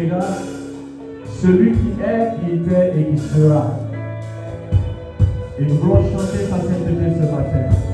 dira celui qui est, qui était et qui sera. Et nous voulons chanter sa sainteté ce matin.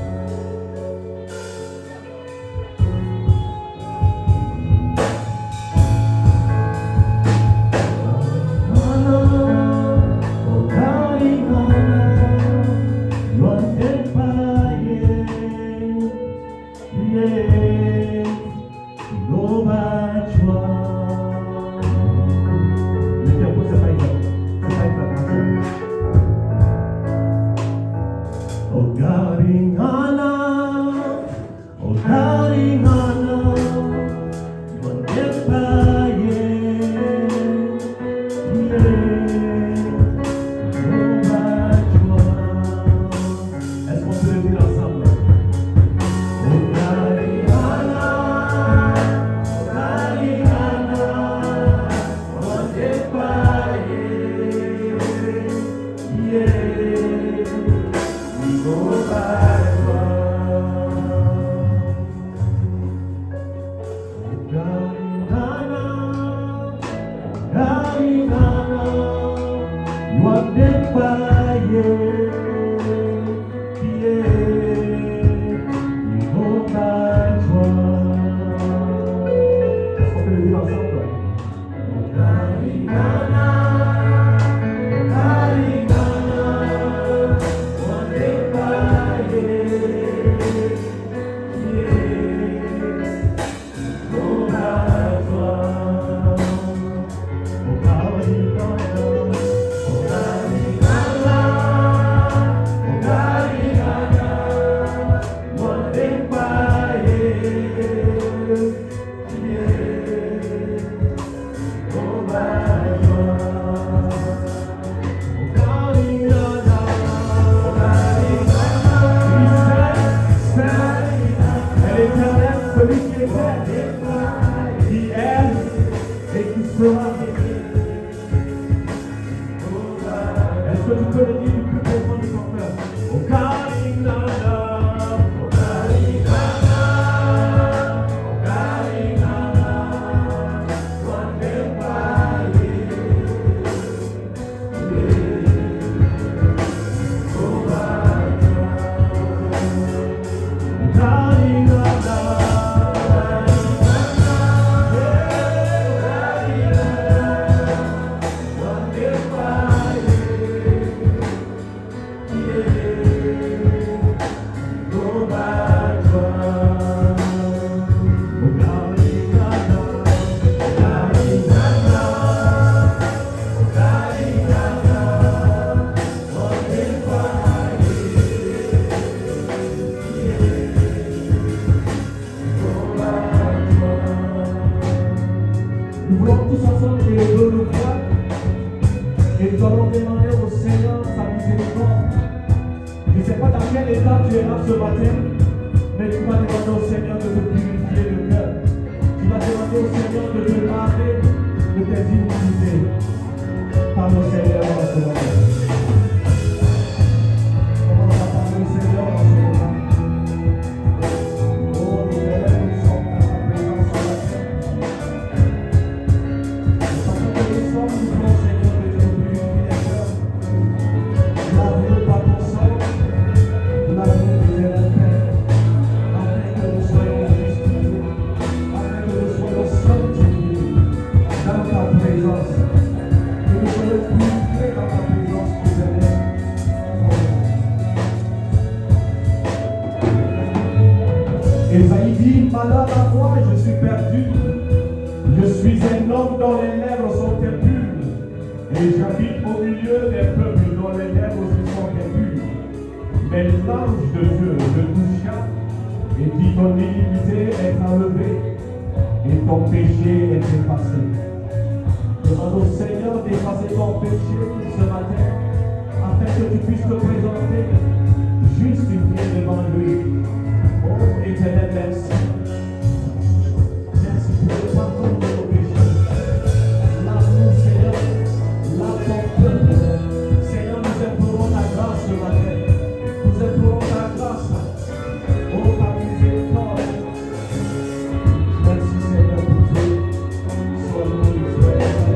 Merci Seigneur pour tout. Sois glorifié.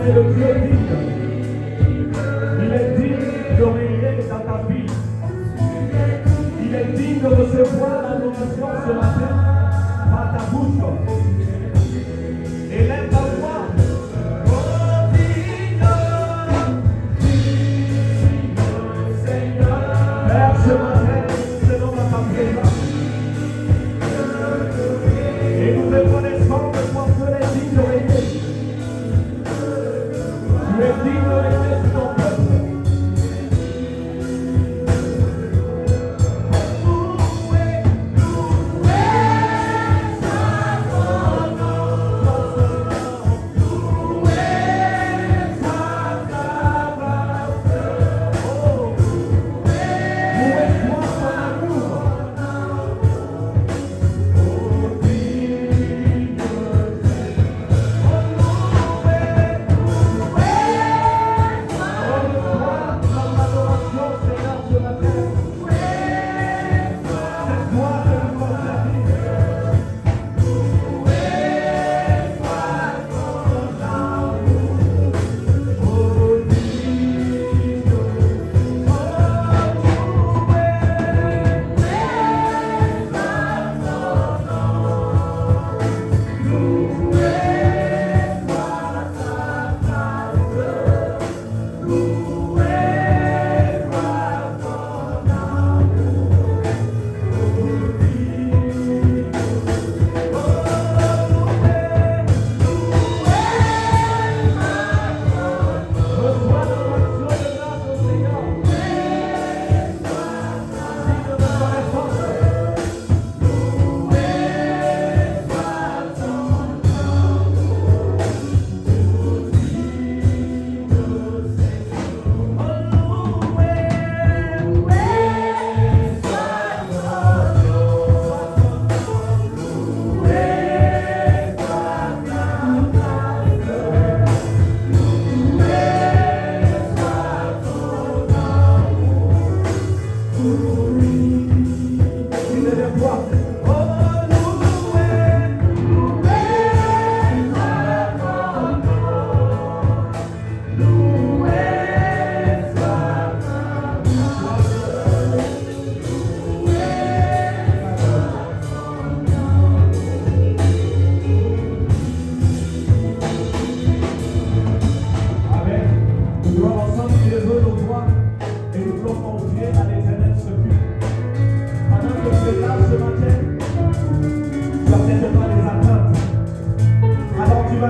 est le Dieu digne. Il est digne de régner dans ta vie. Il est digne de recevoir l'adoration ce matin par ta bouche. Élève ta voix. Oh, digne, Seigneur. Père, ce matin, nous tenons dans ta présence. Et nous reconnaissons que toi seul es digne de régner. Tu es digne de régner sur ton peuple.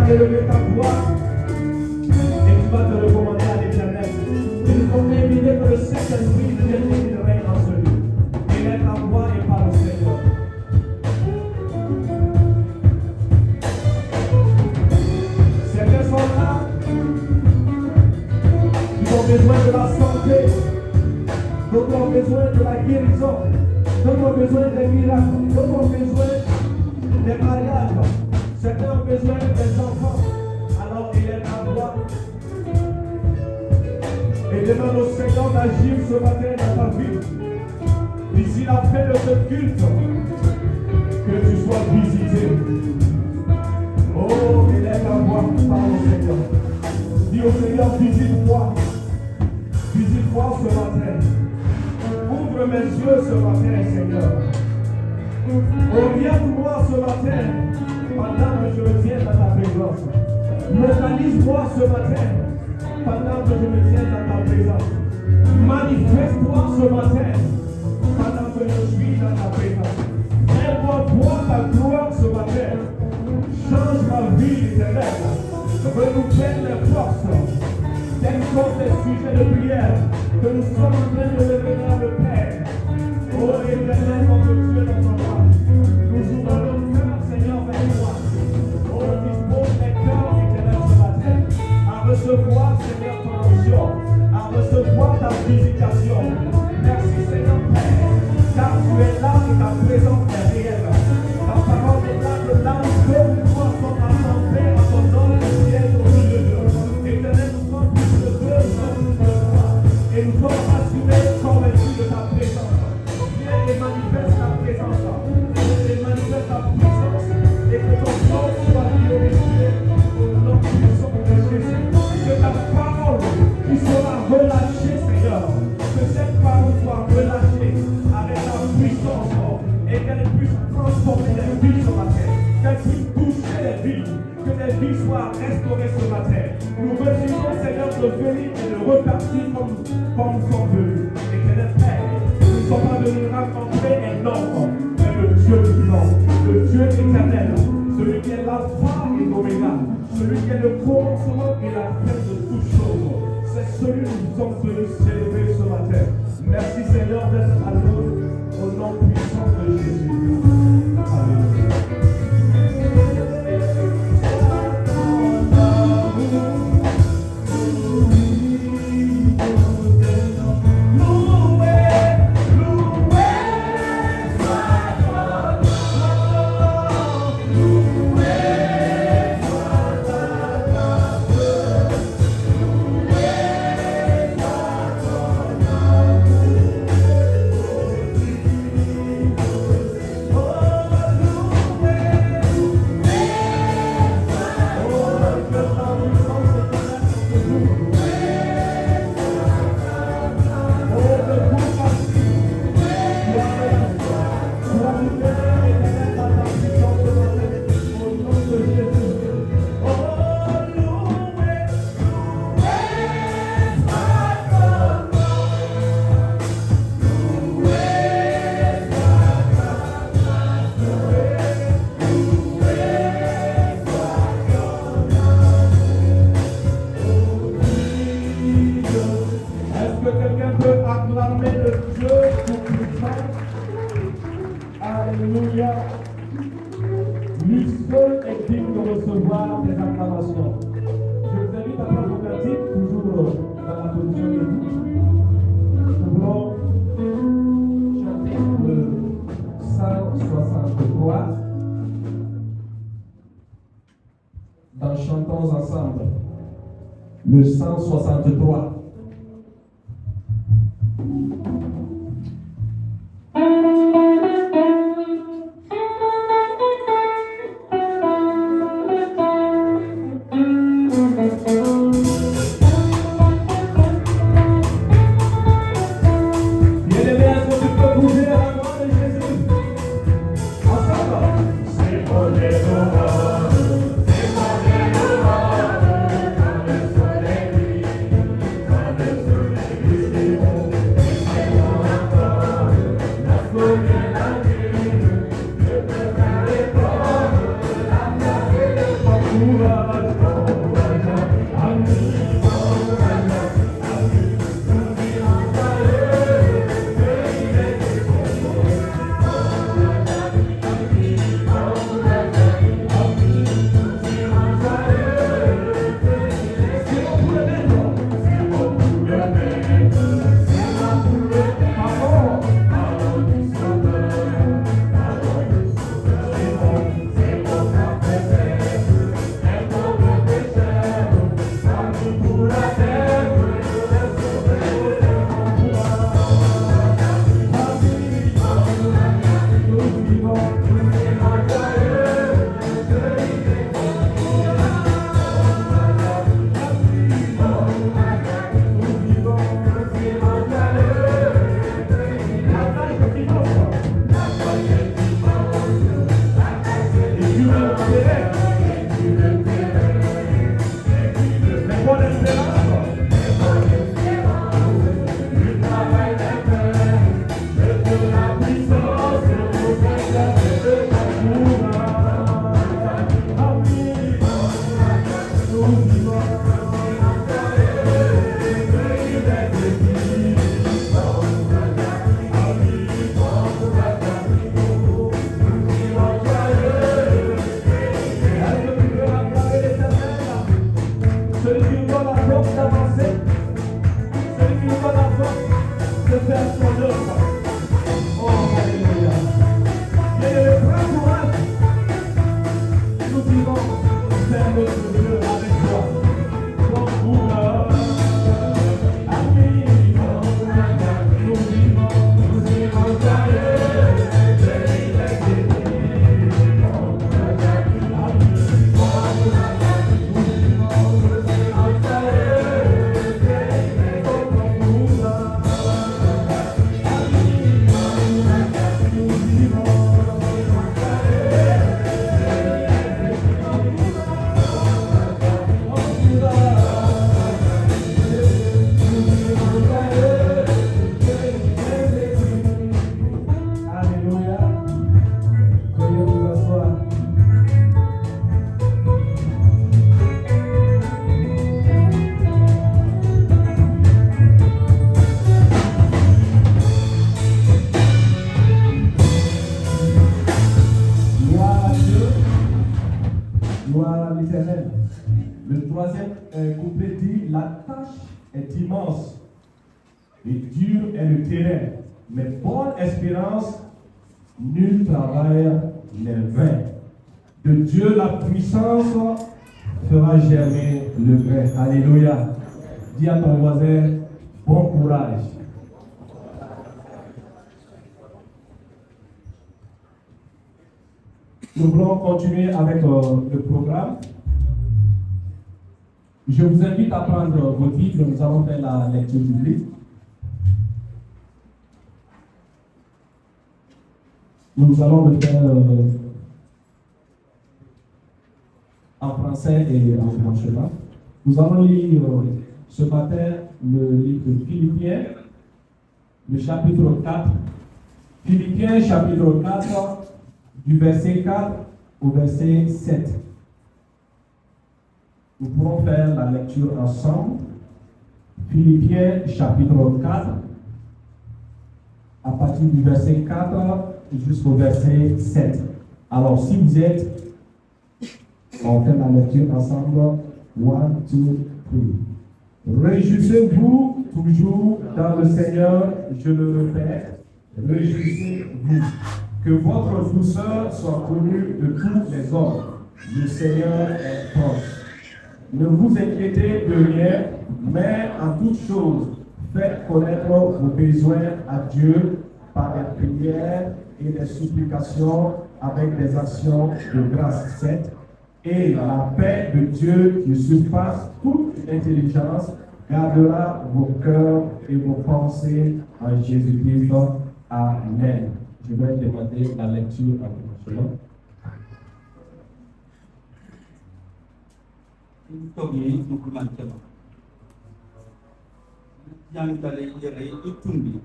Élever ta voix et tu vas te recommander à l'Éternel. Et nous sommes invités que le Saint-Esprit devienne le règne en celui. Élève ta voix et parle au Seigneur. Certains sont là qui ont besoin de la santé, d'autres ont besoin de la guérison, d'autres ont besoin des miracles, d'autres ont besoin des mariages. Certains ont besoin des enfants, alors élève ta voix et demande au Seigneur d'agir ce matin dans ta vie. D'ici la fin de ce culte, que tu sois visité. Oh, élève ta voix, parle au Seigneur. Dis au Seigneur, visite-moi. Visite-moi ce matin. Ouvre mes yeux ce matin, Seigneur. Reviens-moi ce matin. Pendant que je me tiens dans ta présence. Localise-moi ce matin. Pendant que je me tiens dans ta présence. Manifeste-toi ce matin. Pendant que je suis dans ta présence. Fais-moi ta gloire ce matin. Change ma vie éternelle. Renouvelle les forces. Tels sont les sujets de prière que nous sommes en train de lever vers le Père. Oh éternel, notre Dieu, notre roi. Nous ouvrons nos cœurs, Seigneur, vers toi. Oh, dispose les cœurs éternels ce matin à recevoir, Seigneur, ton onction, à recevoir ta visitation. Merci, Seigneur Père, car tu es là et ta présence est réelle. Ta parole déclare que là où deux ou trois sont assemblés à ton nom, tu es au milieu d'eux. Éternel, nous sommes plus de deux, nous sommes plus de trois. Et nous sommes assurés, convaincus de ta présence. Viens et manifeste ta présence. qu'elle puisse toucher les vies, que les vies soient restaurées ce matin. Nous refusons, Seigneur, de venir et de repartir comme nous sommes venus. Et que les Père, nous ne sommes pas venus rencontrer un homme, mais le Dieu vivant, le Dieu éternel, celui qui est l'alpha et l'oméga, celui qui est le commencement et la fin de toutes choses. C'est celui que nous sommes venus célébrer ce matin. Merci Seigneur d'être à nous au nom puissant de Jésus. Alléluia. Chantons ensemble le 163. Dieu. Gloire à l'Éternel. Le troisième couplet dit, la tâche est immense et dur est le terrain, mais bonne espérance, nul travail n'est vain. De Dieu la puissance fera germer le grain. Alléluia. Dis à ton voisin, bon courage. Nous voulons continuer avec le programme. Je vous invite à prendre votre Bible, nous allons faire la lecture biblique. Nous allons le faire en français et en chemin. Nous allons lire ce matin le livre de Philippiens, le chapitre 4. Philippiens, chapitre 4, du verset 4 au verset 7. Nous pourrons faire la lecture ensemble. Philippiens, chapitre 4, à partir du verset 4 jusqu'au verset 7. Alors, si vous êtes, on fait la lecture ensemble. 1, 2, 3. Réjouissez-vous toujours dans le Seigneur, je le répète. Réjouissez-vous. Que votre douceur soit connue de tous les hommes. Le Seigneur est proche. Ne vous inquiétez de rien, mais en toutes choses, faites connaître vos besoins à Dieu par des prières et des supplications avec des actions de grâce. 7. Et la paix de Dieu qui surpasse toute intelligence gardera vos cœurs et vos pensées en Jésus-Christ. Amen. Je vais demander la lecture à vous. Togi dukuman cema yang tali yere itumbi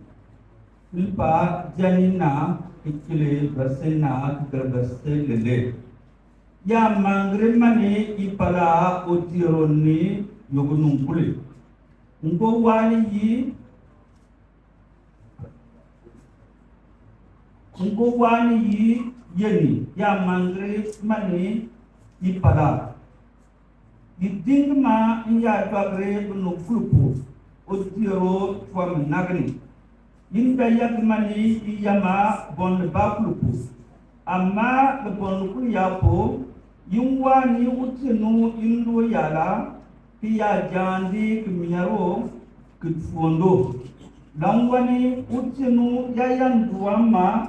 ilpa janina ikile bersena kerbese lele ya mangre mani ipala otironi yogunung kule ngo wani yi yeni ya mangre mani ipala Dingma ya bagre no flupo otiro twam nagni inda yakmani yama bon ba flupo amma le bon ku yapo yunwa ni utinu indo yala piya jandi kmiaro kitfondo langwani utinu yayan duama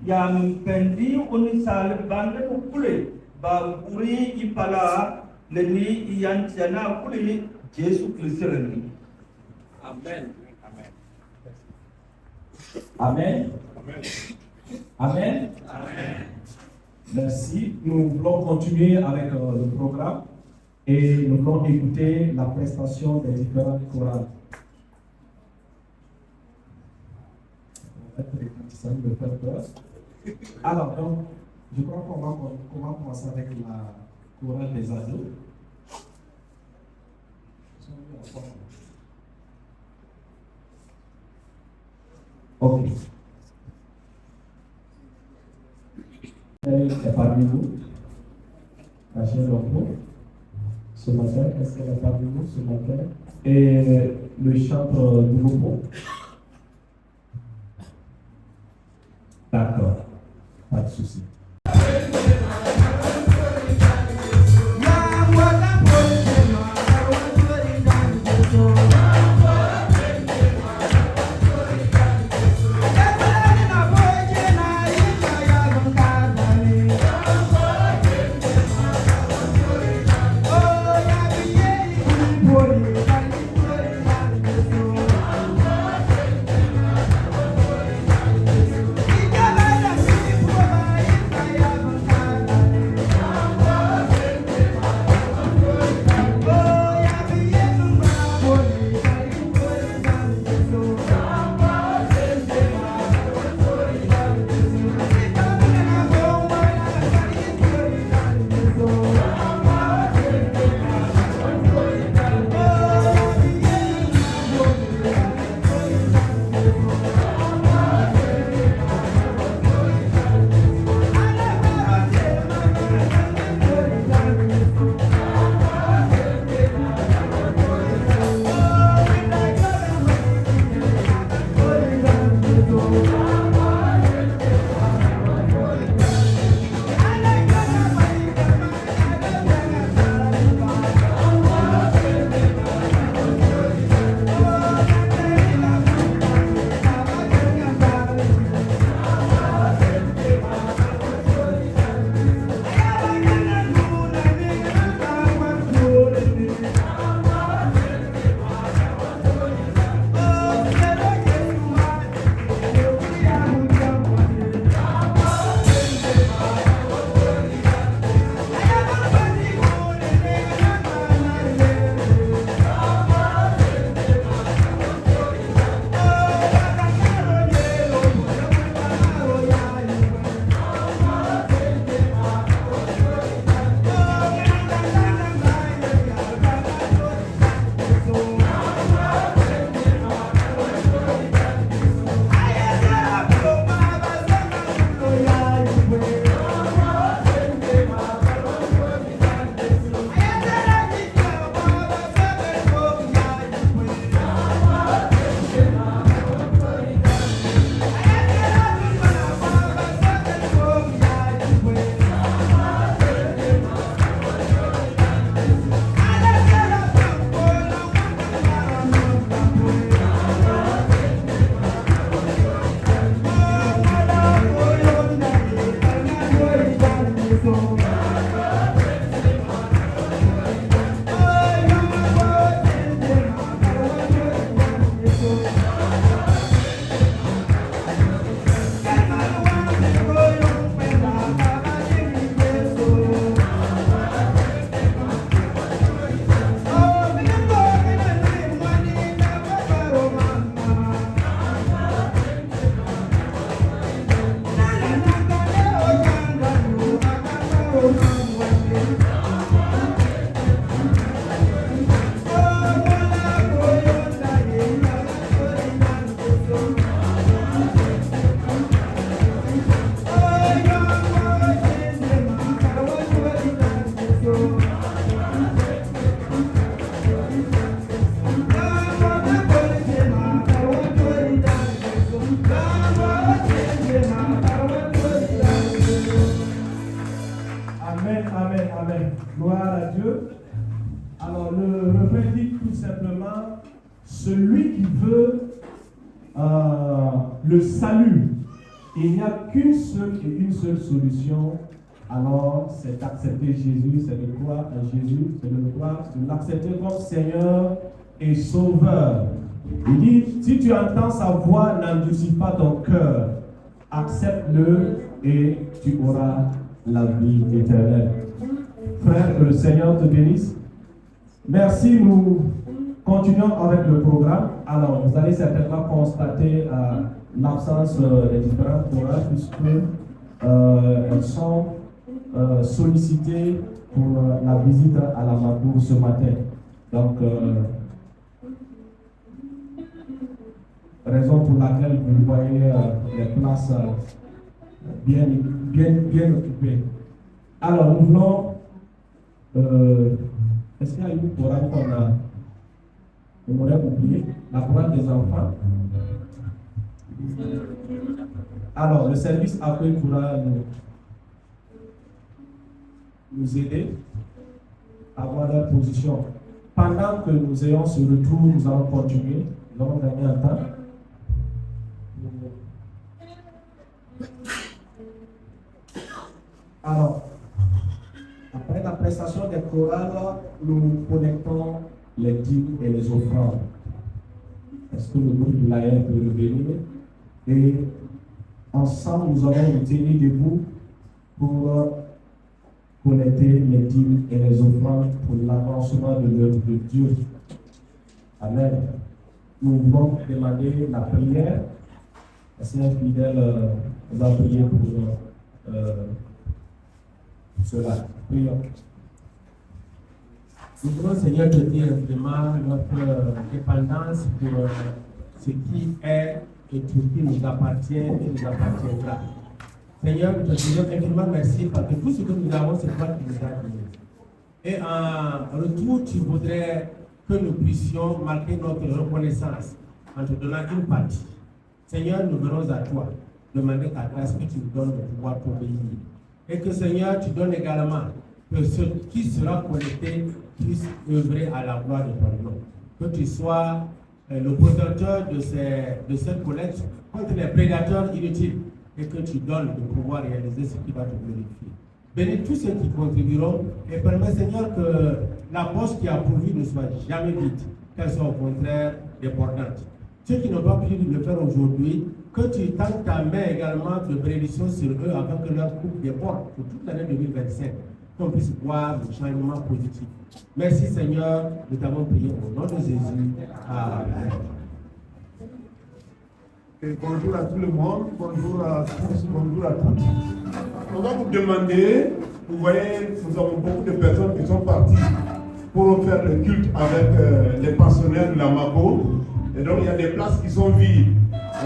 yam pendi unisal bande ukule ba uri ipala leni yantiana kuli Jésus Christ reni. Amen. Amen. Amen. Amen. Amen. Merci. Nous voulons continuer avec le programme et nous voulons écouter la prestation des différentes chorales. Ça me fait peur. Alors, donc, je crois qu'on va commencer avec la chorale des ados. Ok. Elle est parmi nous. La chaîne d'enfant. Ce matin, est-ce qu'elle est parmi nous ce matin? Et le chantre du groupe. D'accord. Pas de souci. Le salut, il n'y a qu'une seule et une seule solution, alors c'est d'accepter Jésus, c'est de croire en Jésus, c'est de croire, de l'accepter comme Seigneur et Sauveur. Il dit, si tu entends sa voix, n'endurcis pas ton cœur, accepte-le et tu auras la vie éternelle. Frère, que le Seigneur te bénisse. Merci, nous continuons avec le programme. Alors, vous allez certainement constater l'absence des différents chorales puisque elles sont sollicitées pour la visite à la Mabour ce matin. Donc, raison pour laquelle vous voyez les places bien occupées. Alors, nous voulons... est-ce qu'il y a une chorale qu'on aurait oublié? La chorale des enfants. Alors, le service après pourra nous aider à avoir leur position. Pendant que nous ayons ce retour, nous allons continuer. Nous allons gagner un temps. Alors, après la prestation des chorales, nous connectons les dîmes et les offrandes. Est-ce que le groupe de l'AR peut le bénir? Et ensemble, nous allons nous tenir debout pour connecter les dîmes et les offrandes pour l'avancement de l'œuvre de Dieu. Amen. Nous voulons demander la prière. Le Seigneur fidèle nous a prié pour cela. Prions. Nous voulons, Seigneur, te dire vraiment notre dépendance pour ce qui est et tout ce qui nous appartient et nous appartiendra. Seigneur, nous te disons infiniment merci parce que tout ce que nous avons, c'est toi qui nous as donné. Et en retour, tu voudrais que nous puissions marquer notre reconnaissance en te donnant une partie. Seigneur, nous venons à toi, demander ta grâce que tu nous donnes de pouvoir t'obéir. Et que Seigneur, tu donnes également que ce qui sera connecté puisse œuvrer à la gloire de ton nom. Que tu sois le protecteur de cette collecte contre les prédateurs inutiles et que tu donnes de pouvoir réaliser ce qui va te glorifier. Bénis tous ceux qui contribueront et permets, Seigneur, que la poche qui a pourvu ne soit jamais vide, qu'elle soit au contraire débordante. Ceux qui n'ont pas pu le faire aujourd'hui, que tu tends ta main également de bénédiction sur eux afin que leur coupe déborde pour toute l'année 2025, qu'on puisse voir le changement positif. Merci Seigneur, nous t'avons prié au nom de Jésus. Amen. Et bonjour à tout le monde, bonjour à tous, bonjour à toutes. On va vous demander, vous voyez, nous avons beaucoup de personnes qui sont parties pour faire le culte avec les pensionnaires de la Mabo. Et donc il y a des places qui sont vides.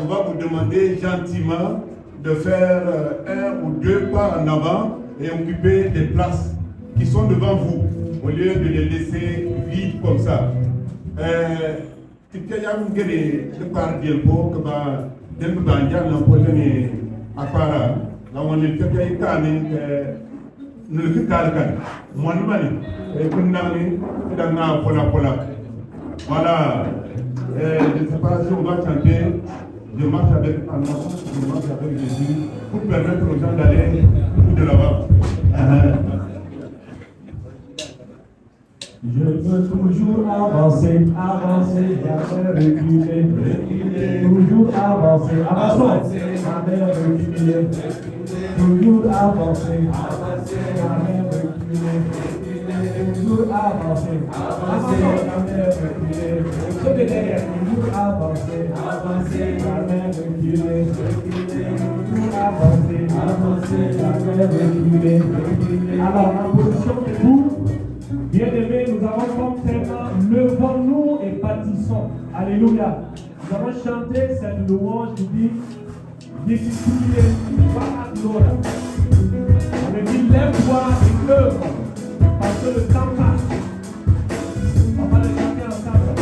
On va vous demander gentiment de faire un ou deux pas en avant et occuper des places qui sont devant vous, au lieu de les laisser vides comme ça. Tikaya mungere de par dielpo que va del banja na polene apara la woni tikaya kani ne le kalkan mon mani et kunani danga pola voilà je ne sais pas si on va chanter je marche avec Allah, je marche avec Jésus pour permettre aux gens d'aller tout de là-bas. Je veux toujours avancer, avancer, jamais reculer, reculer. Toujours avancer, avançons, jamais reculer. Toujours avancer, avancer, jamais reculer, reculer. Toujours avancer, avancer, jamais reculer. Ceux de derrière, toujours avancer, avancer, jamais reculer, reculer. Toujours avancer, avancer, jamais reculer, reculer. Alors, en position debout. Bien-aimés, nous avons comme thème levons-nous et bâtissons. Alléluia. Nous avons chanté cette louange qui dit Discipline, va gloire. On dit lève-toi et œuvre parce que le temps passe. On va le chanter ensemble.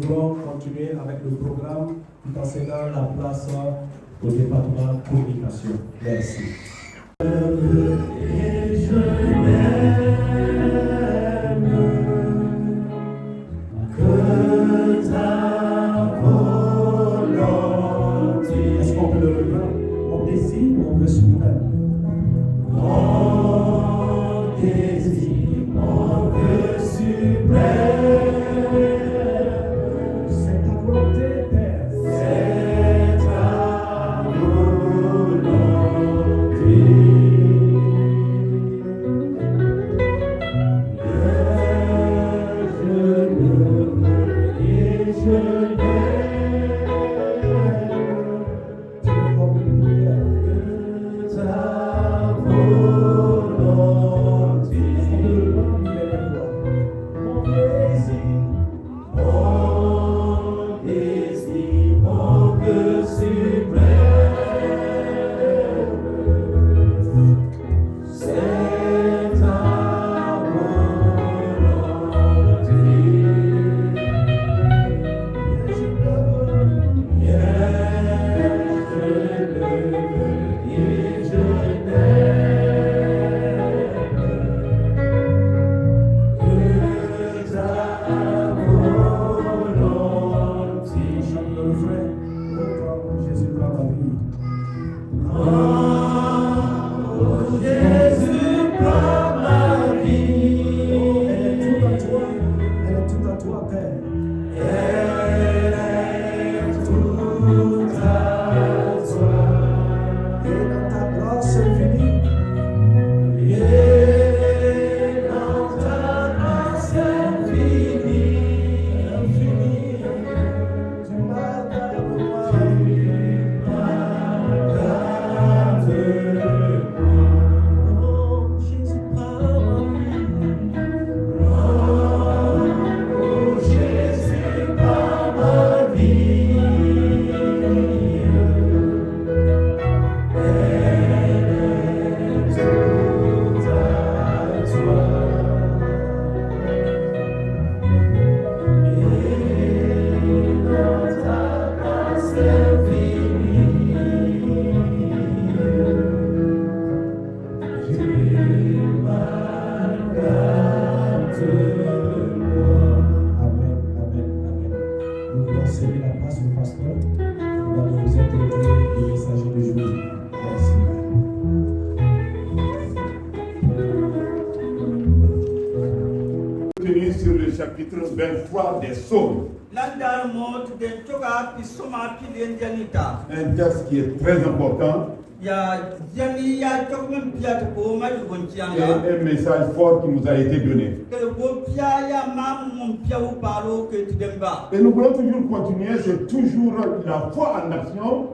voulons continuer avec le programme tout en cédant la place au département communication. Merci. Est-ce qu'on peut le reprendre? Mon désir, mon vœu suprême. Mon désir, mon vœu suprême. C'est ta volonté, Père. C'est ta volonté. Sur le chapitre 23 des Psaumes. Un texte qui est très important. Et un message fort qui nous a été donné. Et nous voulons toujours continuer, c'est toujours la foi en action.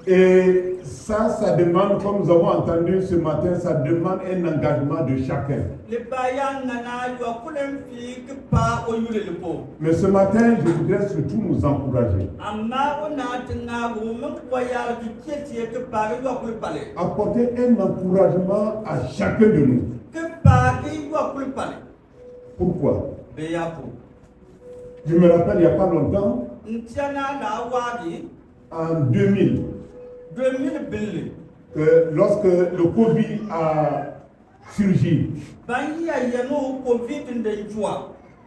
Et ça demande, comme nous avons entendu ce matin, ça demande un engagement de chacun. Mais ce matin, je voudrais surtout nous encourager. Apporter un encouragement à chacun de nous. Pourquoi? Je me rappelle il n'y a pas longtemps, en 2000, lorsque le Covid a surgi,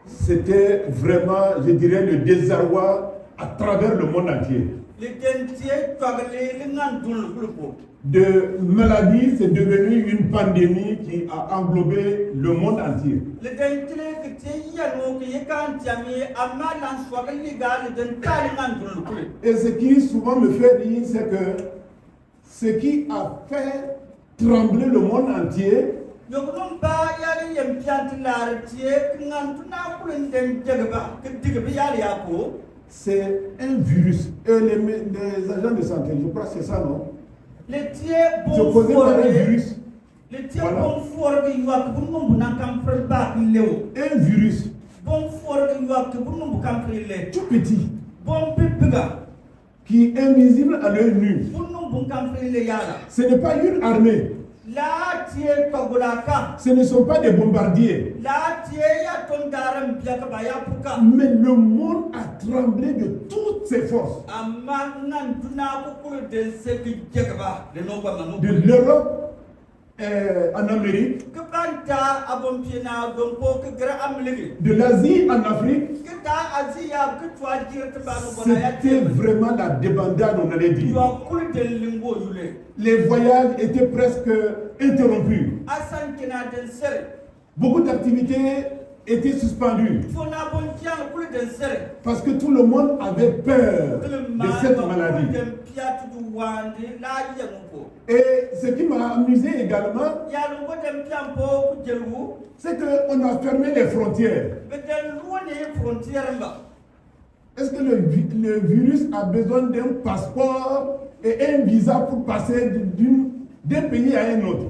c'était vraiment, je dirais, le désarroi à travers le monde entier. De maladie, c'est devenu une pandémie qui a englobé le monde entier. Et ce qui souvent me fait rire, c'est que ce qui a fait trembler le monde entier, c'est un virus. Et les agents de santé, je crois que c'est ça, non? C'est causé par un virus. Voilà. Un virus tout petit, qui est invisible à l'œil nu. Ce n'est pas une armée. Ce ne sont pas des bombardiers. Mais le monde a tremblé de toutes ses forces. De l'Europe en Amérique, de l'Asie en Afrique, c'était vraiment la débandade, on allait dire. Les voyages étaient presque interrompus. Beaucoup d'activités étaient suspendues parce que tout le monde avait peur de cette maladie. Et ce qui m'a amusé également, c'est qu'on a fermé les frontières. Est-ce que le virus a besoin d'un passeport et un visa pour passer d'un pays à un autre?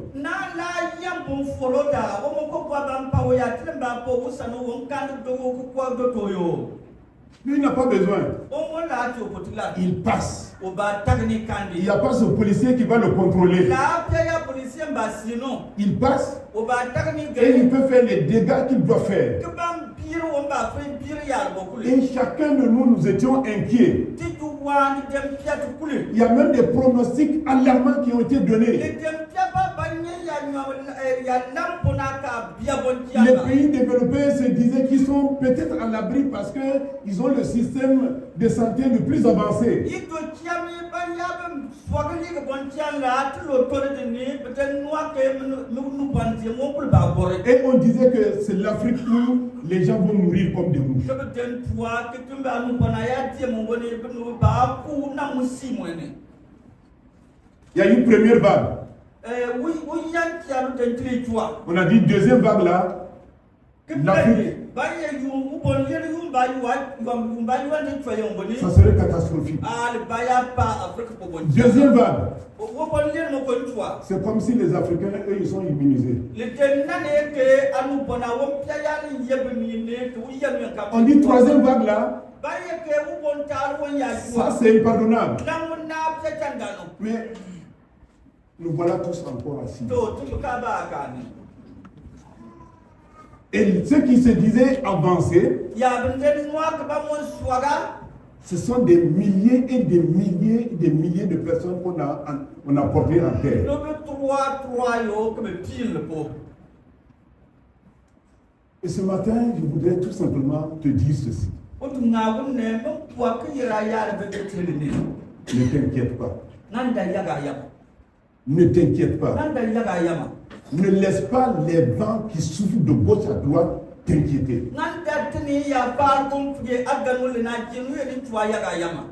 Lui n'a pas besoin. Il passe. Il n'y a pas ce policier qui va le contrôler. Il passe et il peut faire les dégâts qu'il doit faire. Et chacun de nous étions inquiets. Il y a même des pronostics alarmants qui ont été donnés. Les pays développés se disaient qu'ils sont peut-être à l'abri parce qu'ils ont le système de santé le plus avancé. Et on disait que c'est l'Afrique où les gens vont mourir comme des mouches. Il y a une première vague. On a dit deuxième vague là. L'Afrique. Ça serait catastrophique. Deuxième vague. C'est comme si les Africains, eux, ils sont immunisés. On dit troisième vague là. Ça c'est impardonnable. Mais nous voilà tous encore assis. Et ceux qui se disaient avancés, ce sont des milliers et des milliers et des milliers de personnes qu'on a portées en terre. Et ce matin, je voudrais tout simplement te dire ceci. Ne t'inquiète pas. Ne t'inquiète pas. Ne laisse pas les vents qui soufflent de gauche à droite t'inquiéter.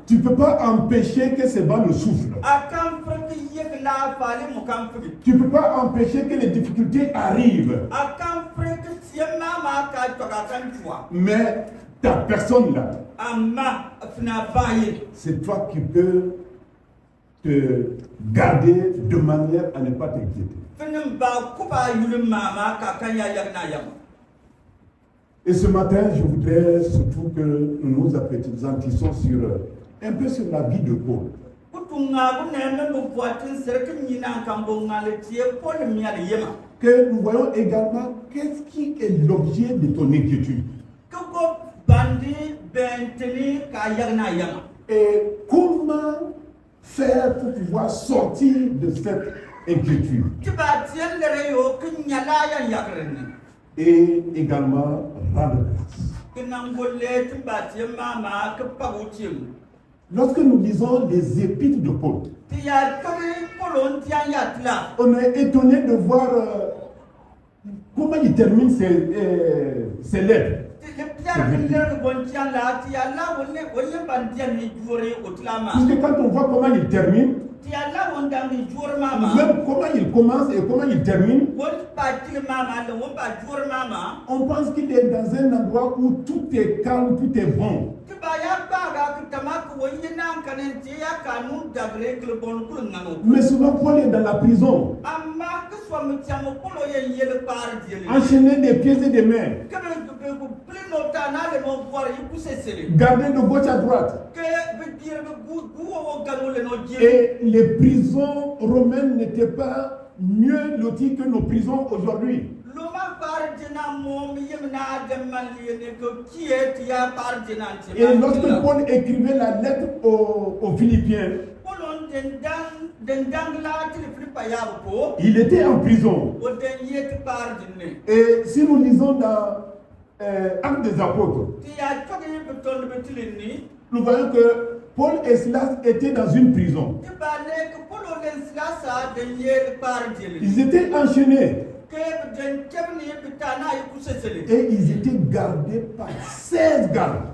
Tu ne peux pas empêcher que ces vents ne soufflent. Tu ne peux pas empêcher que les difficultés arrivent. Mais ta personne là, c'est toi qui peux te garder de manière à ne pas t'inquiéter. Et ce matin, je voudrais surtout que nous nous appesantissions sur un peu sur la vie de Paul. Que nous voyons également qu'est-ce qui est l'objet de ton inquiétude. Et comment faire pour pouvoir sortir de cette inquiétude. Et également rendre grâce. Lorsque nous lisons les épîtres de Paul, on est étonné de voir comment il termine ses lettres. Puisque quand on voit comment il termine, même comment il commence et comment il termine, on pense qu'il est dans un endroit où tout est calme, tout est bon. Mais souvent Paul est dans la prison, enchaîné des pieds et des mains, gardé de gauche à droite. Et les prisons romaines n'étaient pas mieux lotis que nos prisons aujourd'hui. Et lorsque Paul écrivait la lettre aux Philippiens, il était en prison. Et si nous lisons dans Actes des Apôtres, nous voyons que Paul et Silas étaient dans une prison. Ils étaient enchaînés. Et ils étaient gardés par 16 gardes.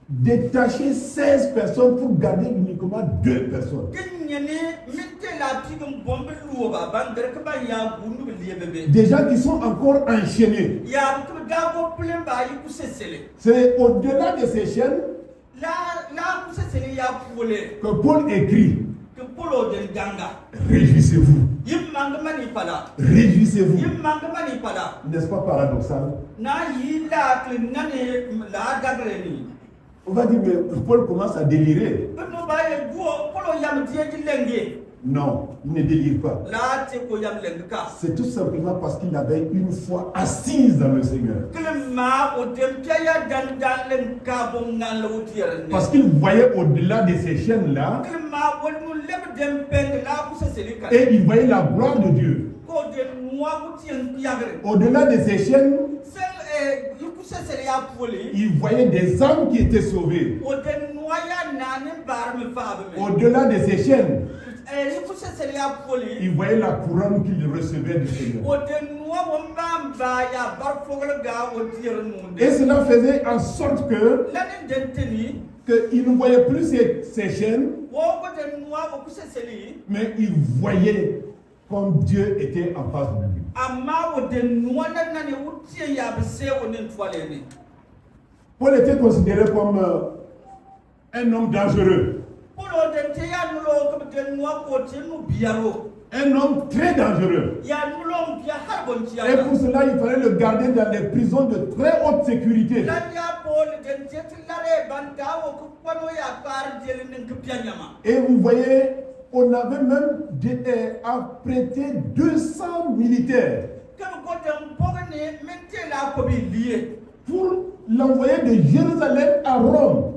Détacher 16 personnes pour garder uniquement 2 personnes. Des gens qui sont encore enchaînés. C'est au-delà de ces chaînes que Paul écrit. Réjouissez-vous. Réjouissez-vous. N'est-ce pas paradoxal? On va dire, mais Paul commence à délirer. Non, il ne délire pas. C'est tout simplement parce qu'il avait une foi assise dans le Seigneur. Parce qu'il voyait au-delà de ces chaînes-là. Et il voyait la gloire de Dieu. Au-delà de ces chaînes, il voyait des âmes qui étaient sauvées. Au-delà de ces chaînes, il voyait la couronne qu'il recevait du Seigneur. Et cela faisait en sorte qu'il ne voyait plus ces chaînes, mais il voyait comme Dieu était en face de lui. Paul était considéré comme un homme dangereux. Un homme très dangereux. Et pour cela, il fallait le garder dans des prisons de très haute sécurité. Et vous voyez, on avait même apprêté 200 militaires pour l'envoyer de Jérusalem à Rome.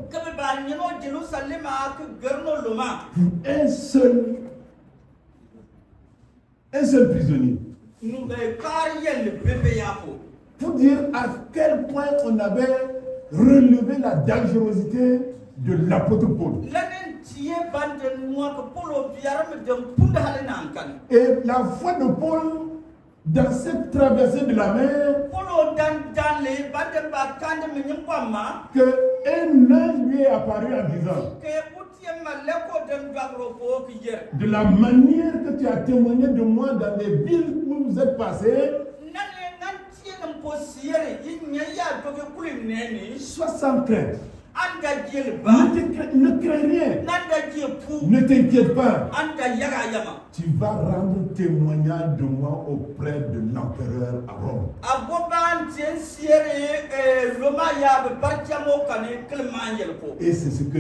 Un seul prisonnier. Pour dire à quel point on avait relevé la dangerosité de l'apôtre Paul. Et la foi de Paul dans cette traversée de la mer, qu'un ange lui est apparu en disant: de la manière que tu as témoigné de moi dans les villes où vous êtes passés, sois sans crainte. Ne crains rien. Ne t'inquiète pas. Tu vas rendre témoignage de moi auprès de l'empereur à Rome. Et c'est ce qui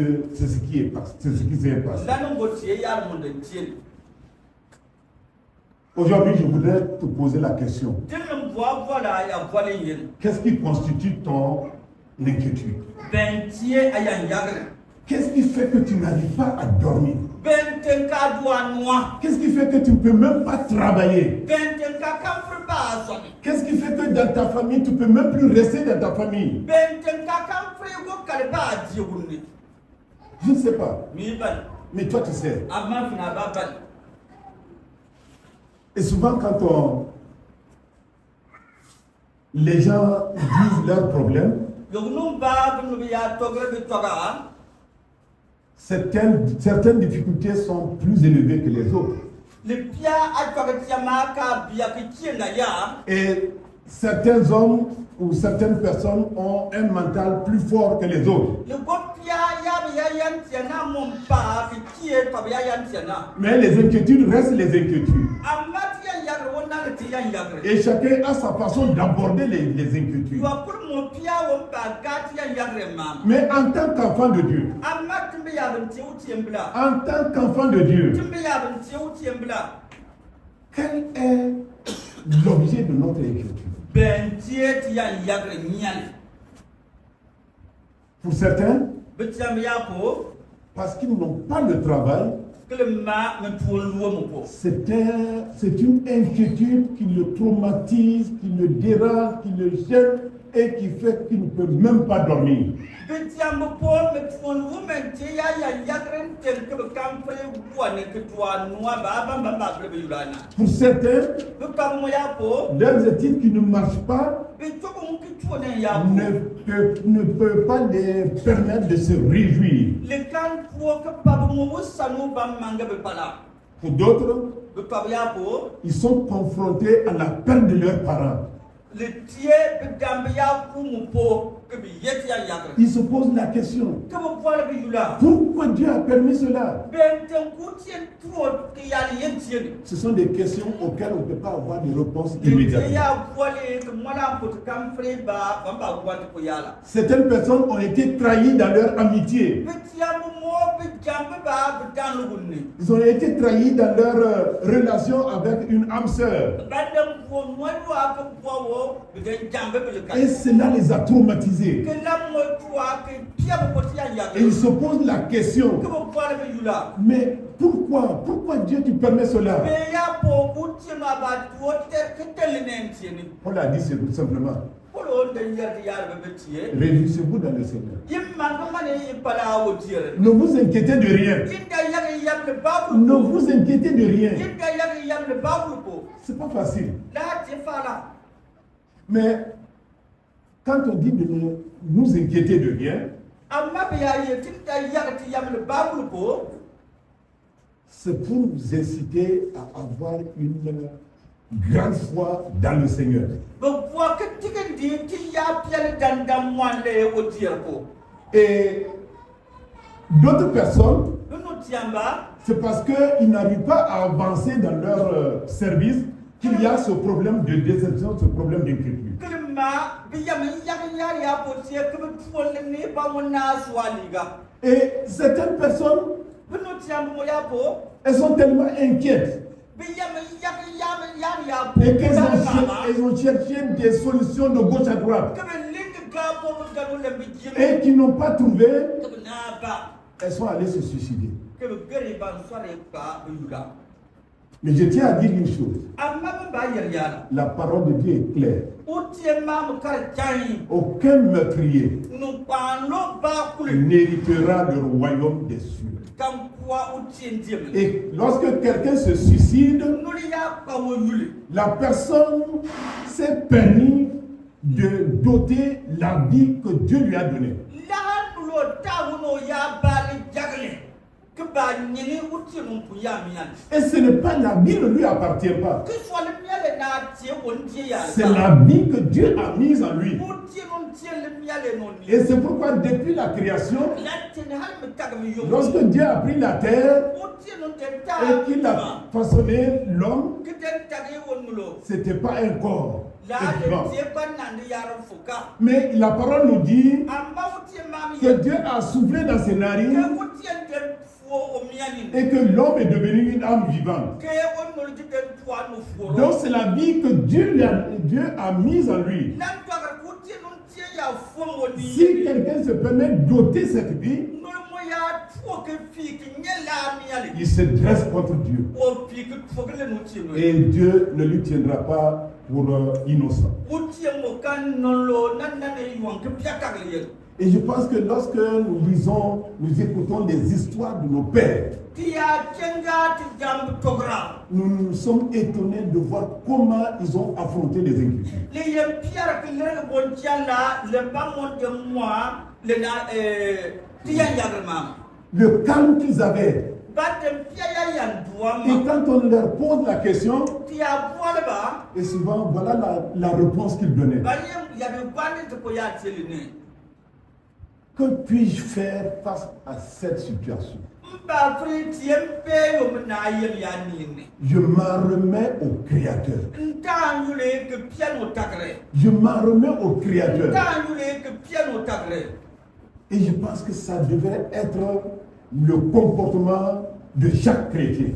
s'est passé. Aujourd'hui, je voudrais te poser la question. Qu'est-ce qui constitue ton inquiétude? Qu'est-ce qui fait que tu n'arrives pas à dormir? Qu'est-ce qui fait que tu ne peux même pas travailler? Qu'est-ce qui fait que dans ta famille, tu ne peux même plus rester dans ta famille? Je ne sais pas. Mais toi, tu sais. Et souvent, quand les gens disent leurs problèmes, certaines difficultés sont plus élevées que les autres. Et certains hommes ou certaines personnes ont un mental plus fort que les autres. Mais les inquiétudes restent les inquiétudes. Et chacun a sa façon d'aborder les inquiétudes. Mais en tant qu'enfant de Dieu, quel est l'objet de notre inquiétude? Pour certains, parce qu'ils n'ont pas le travail, c'est une inquiétude qui le traumatise, qui le dérange, qui le gêne et qui fait qu'il ne peut même pas dormir. Pour certains, leurs études qui ne marchent pas ne peuvent pas les permettre de se réjouir. Pour d'autres, ils sont confrontés à la perte de leurs parents. Ils se posent la question, pourquoi Dieu a permis cela? Ce sont des questions auxquelles on ne peut pas avoir de réponse immédiate. Certaines personnes ont été trahies dans leur amitié. Ils ont été trahis dans leur relation avec une âme sœur. Et cela les a traumatisés. Et ils se posent la question, mais pourquoi Dieu tu permets cela? Paul a dit c'est tout simplement, réjouissez-vous dans le Seigneur. Ne vous inquiétez de rien. Ne vous inquiétez de rien. C'est pas facile. Mais quand on dit de nous inquiéter de rien, c'est pour nous inciter à avoir une grande foi dans le Seigneur. Et d'autres personnes, c'est parce qu'ils n'arrivent pas à avancer dans leur service qu'il y a ce problème de déception, ce problème d'inquiétude. Et certaines personnes, elles sont tellement inquiètes et qu'elles ont cherché des solutions de gauche à droite et qui n'ont pas trouvé, elles sont allées se suicider. Mais je tiens à dire une chose. La parole de Dieu est claire. Aucun meurtrier n'héritera le royaume des cieux. Et lorsque quelqu'un se suicide, la personne s'est permis de doter la vie que Dieu lui a donnée. Et ce n'est pas la vie ne lui appartient pas. C'est la vie que Dieu a mise en lui. Et c'est pourquoi depuis la création, lorsque Dieu a pris la terre et qu'il a façonné l'homme, ce n'était pas un corps. Mais la parole nous dit que Dieu a soufflé dans ses narines et que l'homme est devenu une âme vivante. Donc c'est la vie que Dieu a mise en lui. Si quelqu'un se permet de doter cette vie, il se dresse contre Dieu. Et Dieu ne lui tiendra pas pour innocent. Et je pense que lorsque nous écoutons des histoires de nos pères, nous sommes étonnés de voir comment ils ont affronté les inquiétudes. Le calme qu'ils avaient. Et quand on leur pose la question, et souvent voilà la réponse qu'ils donnaient. Que puis-je faire face à cette situation? Je m'en remets au Créateur. Je m'en remets au Créateur. Et je pense que ça devrait être le comportement de chaque chrétien.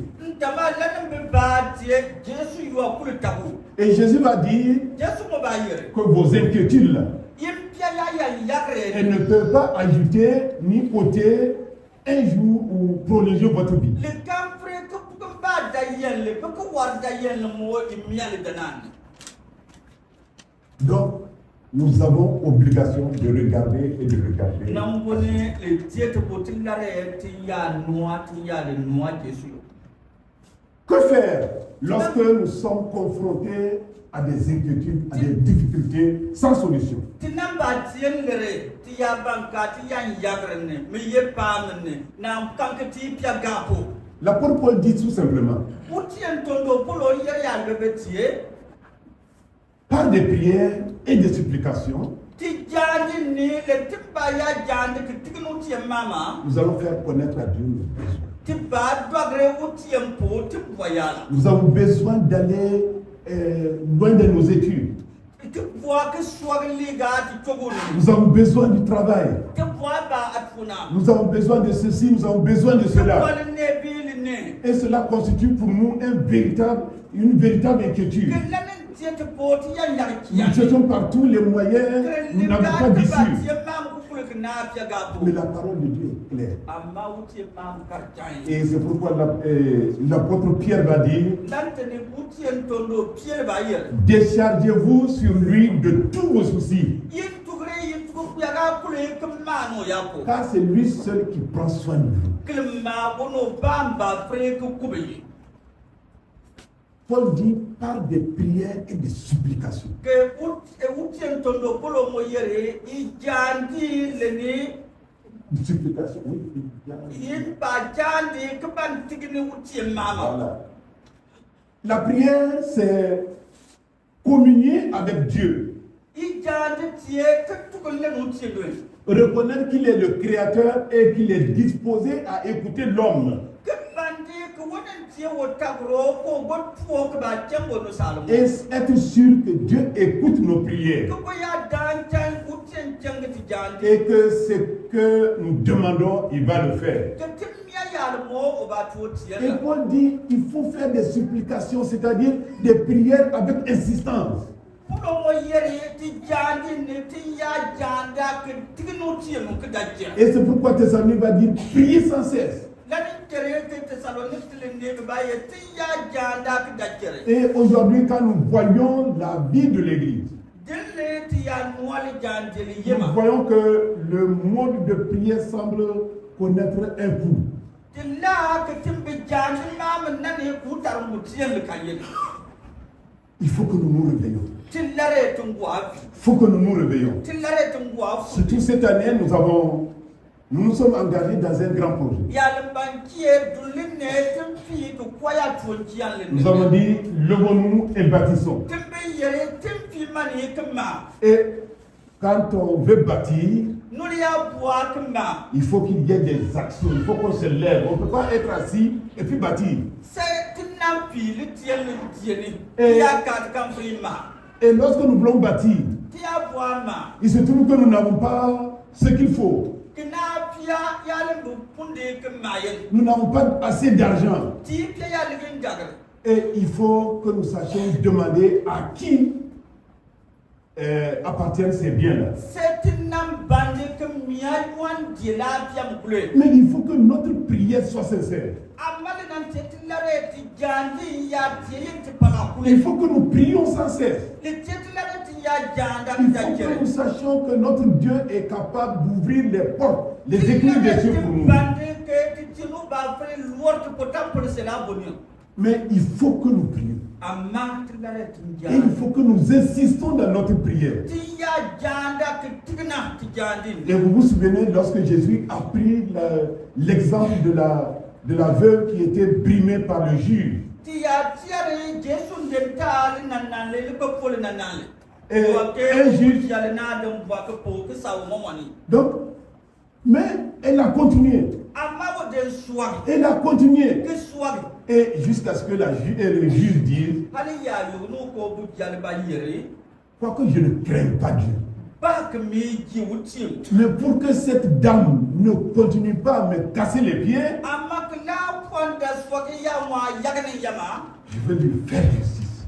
Et Jésus va dire que vos inquiétudes là, elles ne peuvent pas ajouter ni ôter un jour ou prolonger votre vie. Donc, nous avons obligation de regarder et de regarder. Que faire lorsque nous sommes confrontés à des inquiétudes, à des difficultés sans solution? L'apôtre Paul dit tout simplement, par des prières et des supplications, nous allons faire connaître à Dieu nos besoins. Nous avons besoin d'aller loin de nos études. Nous avons besoin du travail. Nous avons besoin de ceci, nous avons besoin de cela. Et cela constitue pour nous une véritable inquiétude. Nous cherchons par tous les moyens, nous n'avons pas d'issue. Mais la parole de Dieu est claire. Et c'est pourquoi l'apôtre Pierre va dire, déchargez-vous sur lui de tous vos soucis. Car c'est lui seul qui prend soin de vous. Paul dit par des prières et des supplications. Des supplications, oui. Voilà. La prière, c'est communier avec Dieu. Reconnaître qu'il est le Créateur et qu'il est disposé à écouter l'homme. Et être sûr que Dieu écoute nos prières. Et que ce que nous demandons, il va le faire. Et Paul dit qu'il faut faire des supplications, c'est-à-dire des prières avec insistance. Et c'est pourquoi tes amis vont dire priez sans cesse. Et aujourd'hui, quand nous voyons la vie de l'Église, nous voyons que le mode de prière semble connaître un coup. Il faut que nous nous réveillons. Il faut que nous nous réveillons. Surtout cette année, nous nous sommes engagés dans un grand projet. Nous avons dit, levons-nous et bâtissons. Et quand on veut bâtir, il faut qu'il y ait des actions, il faut qu'on se lève. On ne peut pas être assis et puis bâtir. Et lorsque nous voulons bâtir, il se trouve que nous n'avons pas ce qu'il faut. Nous n'avons pas assez d'argent. Et il faut que nous sachions demander à qui appartiennent ces biens-là. Mais il faut que notre prière soit sincère. Il faut que nous prions sans cesse. Il faut que nous sachions que notre Dieu est capable d'ouvrir les portes, les écluses des cieux pour nous. Mais il faut que nous prions. Et il faut que nous insistons dans notre prière. Et vous vous souvenez lorsque Jésus a pris l'exemple de la veuve qui était brimée par le juge. Et un juge. Donc, mais elle a continué. Elle a continué. Et jusqu'à ce que le juge dise, quoique je ne crains pas Dieu. Mais pour que cette dame ne continue pas à me casser les pieds, je vais lui faire justice.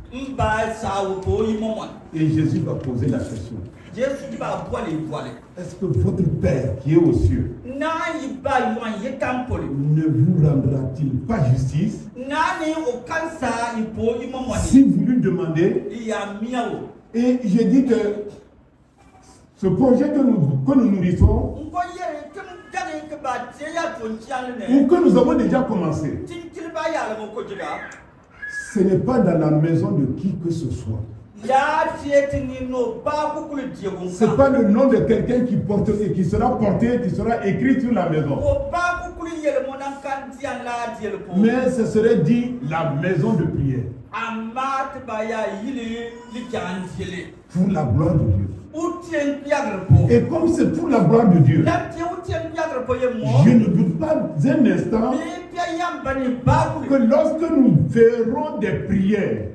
Et Jésus va poser la question. Est-ce que votre Père qui est aux cieux ne vous rendra-t-il pas justice si vous lui demandez? Et j'ai dit que ce projet que nous nourrissons, ou que nous avons déjà commencé, ce n'est pas dans la maison de qui que ce soit. Ce n'est pas le nom de quelqu'un qui sera porté, qui sera écrit sur la maison. Mais ce serait dit la maison de prière. Pour la gloire de Dieu. Et comme c'est pour la gloire de Dieu, je ne doute pas un instant que lorsque nous verrons des prières,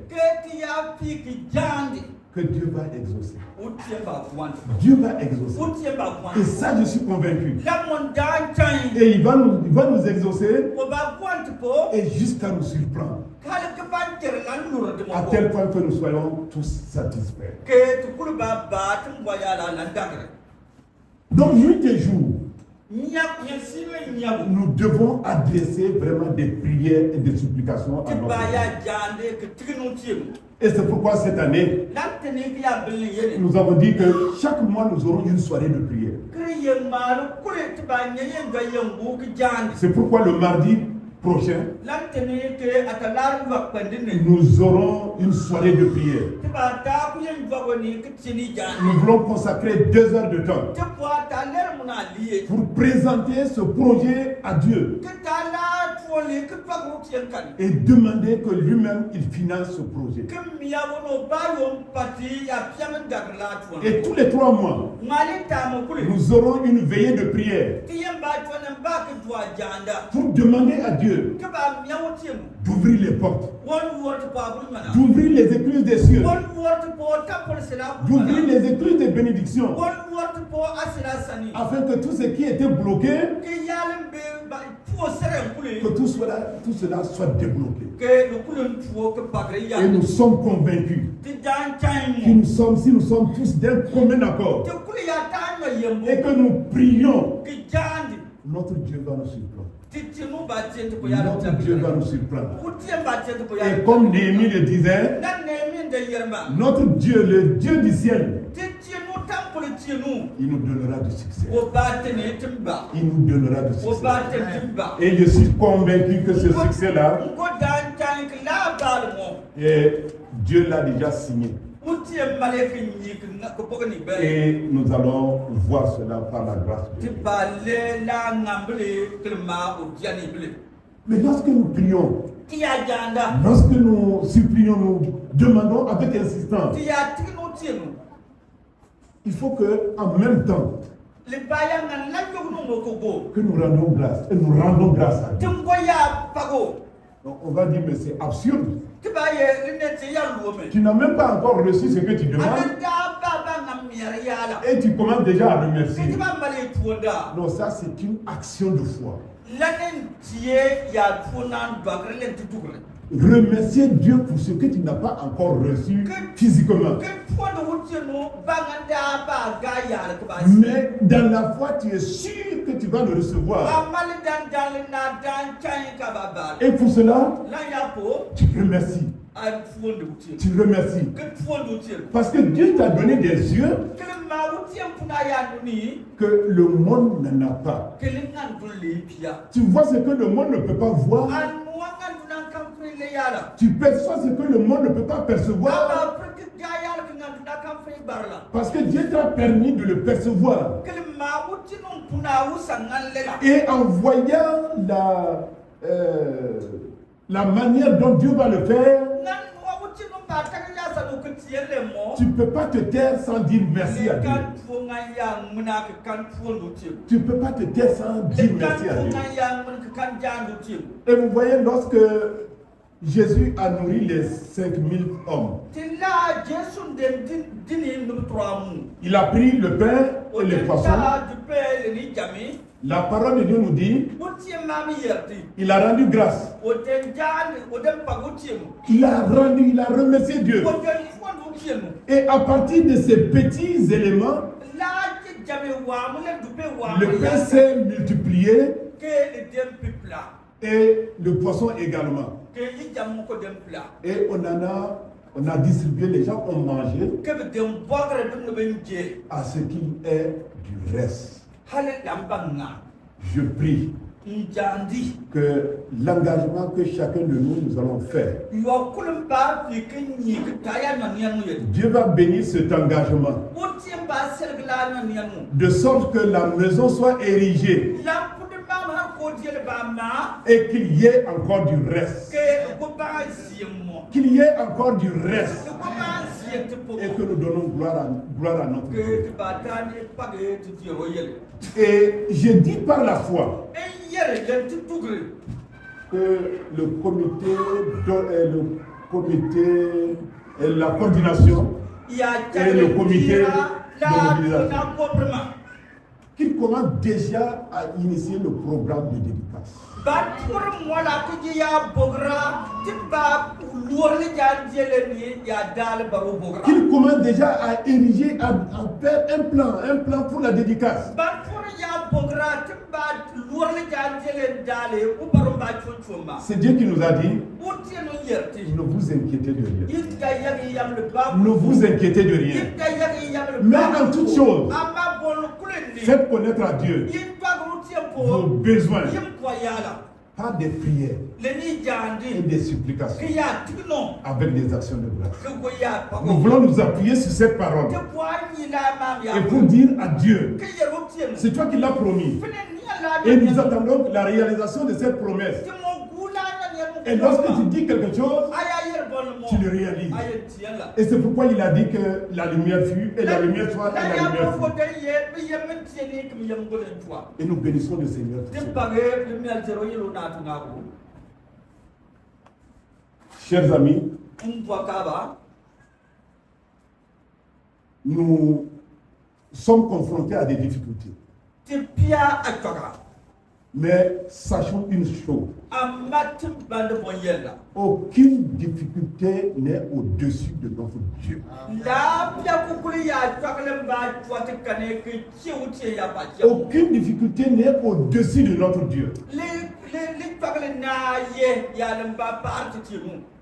que Dieu va exaucer. Dieu va exaucer. Et ça, je suis convaincu. Et il va nous exaucer et jusqu'à nous surprendre. À tel point que nous soyons tous satisfaits. Donc, nuit et jour, nous devons adresser vraiment des prières et des supplications à notre Dieu. Et c'est pourquoi cette année, nous avons dit que chaque mois nous aurons une soirée de prière. C'est pourquoi le mardi prochain, nous aurons une soirée de prière. Nous voulons consacrer 2 heures de temps pour présenter ce projet à Dieu et demander que lui-même il finance ce projet. Et tous les 3 mois, nous aurons une veillée de prière pour demander à Dieu d'ouvrir les portes, d'ouvrir les écluses des cieux, d'ouvrir les écluses des bénédictions, afin que tout ce qui était bloqué, que tout cela soit débloqué. Et nous sommes convaincus que si nous sommes tous d'un commun accord et que nous prions, notre Dieu va nous surprendre. Notre Dieu va nous surprendre. Et comme Néhémie le disait, notre Dieu, le Dieu du ciel, il nous donnera du succès. Il nous donnera du succès. Et je suis convaincu que ce succès-là, et Dieu l'a déjà signé. Et nous allons voir cela par la grâce de Dieu. Mais lorsque nous prions, lorsque nous supplions, nous demandons avec insistance, il faut que, en même temps, que nous rendons grâce. Et nous rendons grâce à Dieu. Donc on va dire, mais c'est absurde. Tu n'as même pas encore reçu ce que tu demandes. Et tu commences déjà à remercier. Non, ça c'est une action de foi. Remercier Dieu pour ce que tu n'as pas encore reçu physiquement. Mais dans la foi, tu es sûr que tu vas le recevoir. Et pour cela, tu remercies. Tu remercies. Parce que Dieu t'a donné des yeux que le monde n'en a pas. Tu vois ce que le monde ne peut pas voir. Tu perçois ce que le monde ne peut pas percevoir. Parce que Dieu t'a permis de le percevoir. Et en voyant la manière dont Dieu va le faire, Tu ne peux pas te taire sans dire merci à Dieu. Tu ne peux pas te taire sans dire merci à Dieu. Et vous voyez, lorsque Jésus a nourri les 5000 hommes, il a pris le pain et les poissons. La parole de Dieu nous dit, il a rendu grâce. Il a remercié Dieu. Et à partir de ces petits éléments, le pain s'est multiplié et le poisson également. Et on a distribué, les gens ont mangé à ce qu'il est du reste. Je prie que l'engagement que chacun de nous allons faire, Dieu va bénir cet engagement de sorte que la maison soit érigée et qu'il y ait encore du reste. Qu'il y ait encore du reste et que nous donnons gloire à notre Dieu. Et je dis par la foi que le comité, la coordination et le comité de mobilisation, qu'il commence déjà à initier le programme de dédicace. Qu'il commence déjà à ériger, à faire un plan pour la dédicace. C'est Dieu qui nous a dit, ne vous inquiétez de rien. Ne vous inquiétez de rien. Mais en toute chose, faites connaître à Dieu vos besoins par des prières et des supplications avec des actions de grâce. Nous voulons nous appuyer sur cette parole et pour dire à Dieu, c'est toi qui l'as promis. Et nous attendons la réalisation de cette promesse. Et lorsque tu dis quelque chose, tu le réalises. Et c'est pourquoi il a dit que la lumière fut, et la lumière soit, et la lumière fut. Et nous bénissons le Seigneur. Chers amis, nous sommes confrontés à des difficultés. Mais sachons une chose, aucune difficulté n'est au-dessus de notre Dieu. Aucune difficulté n'est au-dessus de notre Dieu.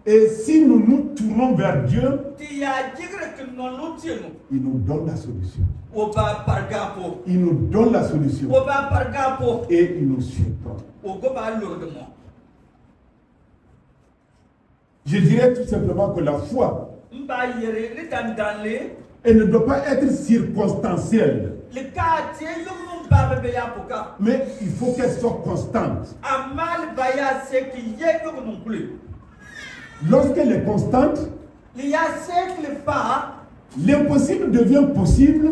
Et si nous nous tournons vers Dieu, il nous donne la solution. Il nous donne la solution. Et il nous surprend. Je dirais tout simplement que la foi, elle ne doit pas être circonstancielle. Mais il faut qu'elle soit constante. Lorsqu'elle est constante, l'impossible devient possible.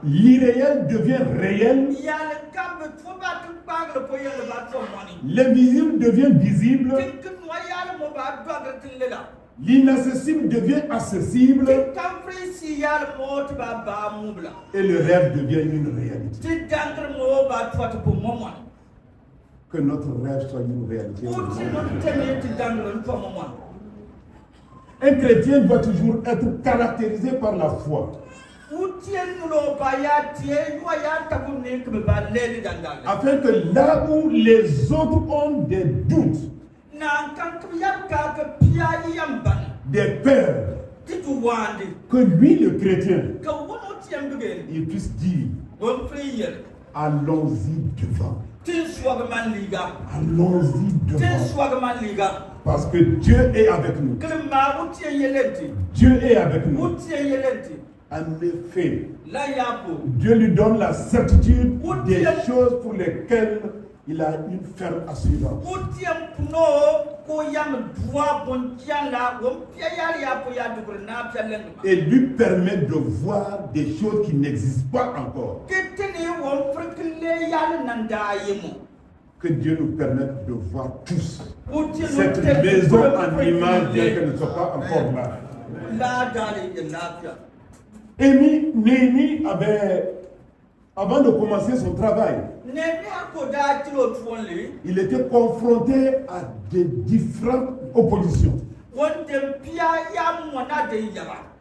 L'irréel devient réel. L'invisible devient visible. L'inaccessible devient accessible. Et le rêve devient une réalité. Que notre rêve soit une réalité. Un chrétien doit toujours être caractérisé par la foi. Afin que là où les autres ont des doutes, des peurs, que lui, le chrétien, il puisse dire, allons-y devant. Allons-y devant. Parce que Dieu est avec nous. Dieu est avec nous. En effet, Dieu lui donne la certitude des choses pour lesquelles il a une ferme assurance. Et lui permet de voir des choses qui n'existent pas encore. Que Dieu nous permette de voir tous cette maison en image, bien qu'elle ne soit pas encore là. Néhémie avait, avant de commencer son travail, il était confronté à des différentes oppositions.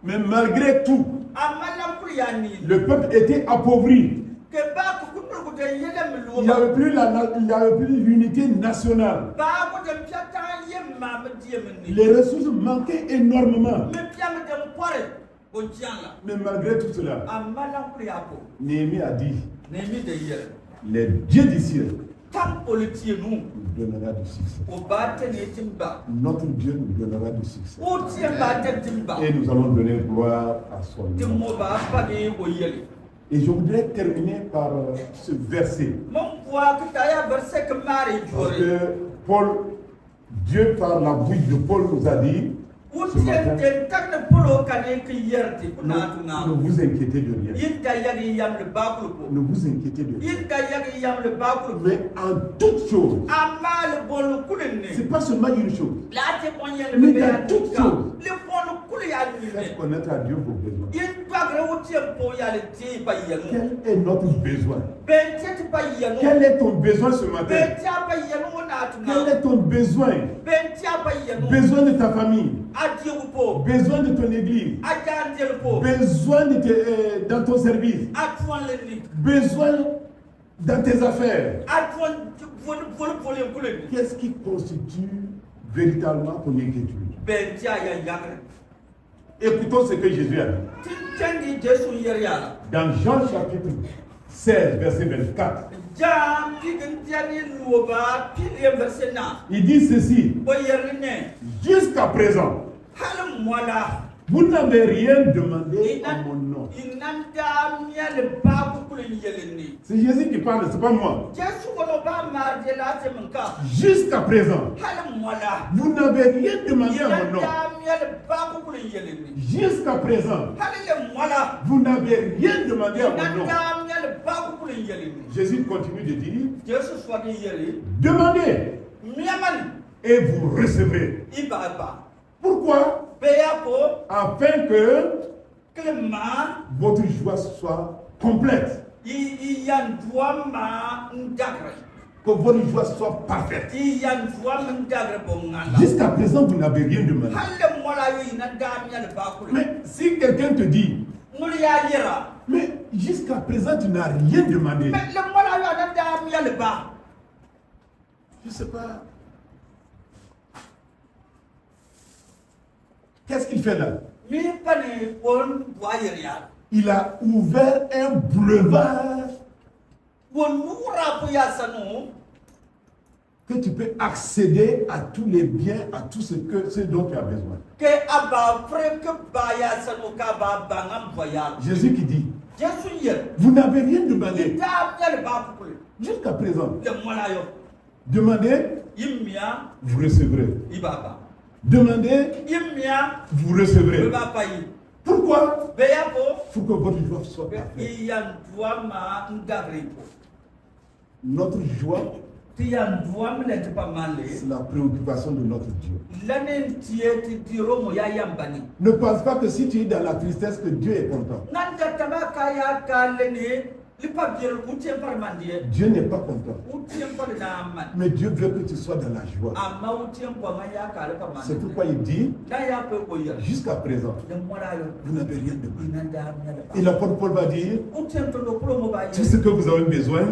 Mais malgré tout, le peuple était appauvri. Il n'y avait plus l'unité nationale. Les ressources manquaient énormément. Mais malgré tout cela, Néhémie a dit, les dieux du ciel nous donnera du succès. Notre Dieu nous donnera du succès. Et nous allons donner gloire à son nom. Et je voudrais terminer par ce verset. Parce que Dieu par la bouche de Paul nous a dit, ce matin, ne vous inquiétez de rien. Ne vous inquiétez de rien. Mais en toute chose, ce n'est pas seulement une chose, mais dans toute chose, faites connaître à Dieu vos besoins. Quel est notre besoin? Quel est ton besoin ce matin? Quel est ton besoin? Besoin de ta famille, besoin de ton église, besoin dans ton service, besoin dans tes affaires. Qu'est-ce qui constitue véritablement ton inquiétude? Écoutons ce que Jésus a dit. Dans Jean chapitre 16, verset 24. Il dit ceci. Jusqu'à présent, vous n'avez rien demandé en mon nom. C'est Jésus qui parle, c'est pas moi. Jusqu'à présent, vous n'avez rien demandé en mon nom. Jusqu'à présent, vous n'avez rien demandé à mon nom. Jésus continue de dire, demandez et vous recevrez. Pourquoi? Afin que votre joie soit complète. Que votre joie soit parfaite. Jusqu'à présent, vous n'avez rien demandé. Mais si quelqu'un te dit, mais jusqu'à présent, tu n'as rien demandé. Je ne sais pas. Qu'est-ce qu'il fait là? Il a ouvert un boulevard que tu peux accéder à tous les biens, à tout ce dont tu as besoin. Jésus qui dit, vous n'avez rien demandé. Jusqu'à présent, demandez, vous recevrez. Demandez, vous recevrez. Pourquoi? Pour que votre joie soit parfaite. Notre joie, c'est la préoccupation de notre Dieu. Ne pense pas que si tu es dans la tristesse que Dieu est content. Dieu n'est pas content. Mais Dieu veut que tu sois dans la joie. C'est pourquoi il dit, jusqu'à présent, vous n'avez rien demandé. Et l'apôtre Paul va dire, tout ce que vous avez besoin,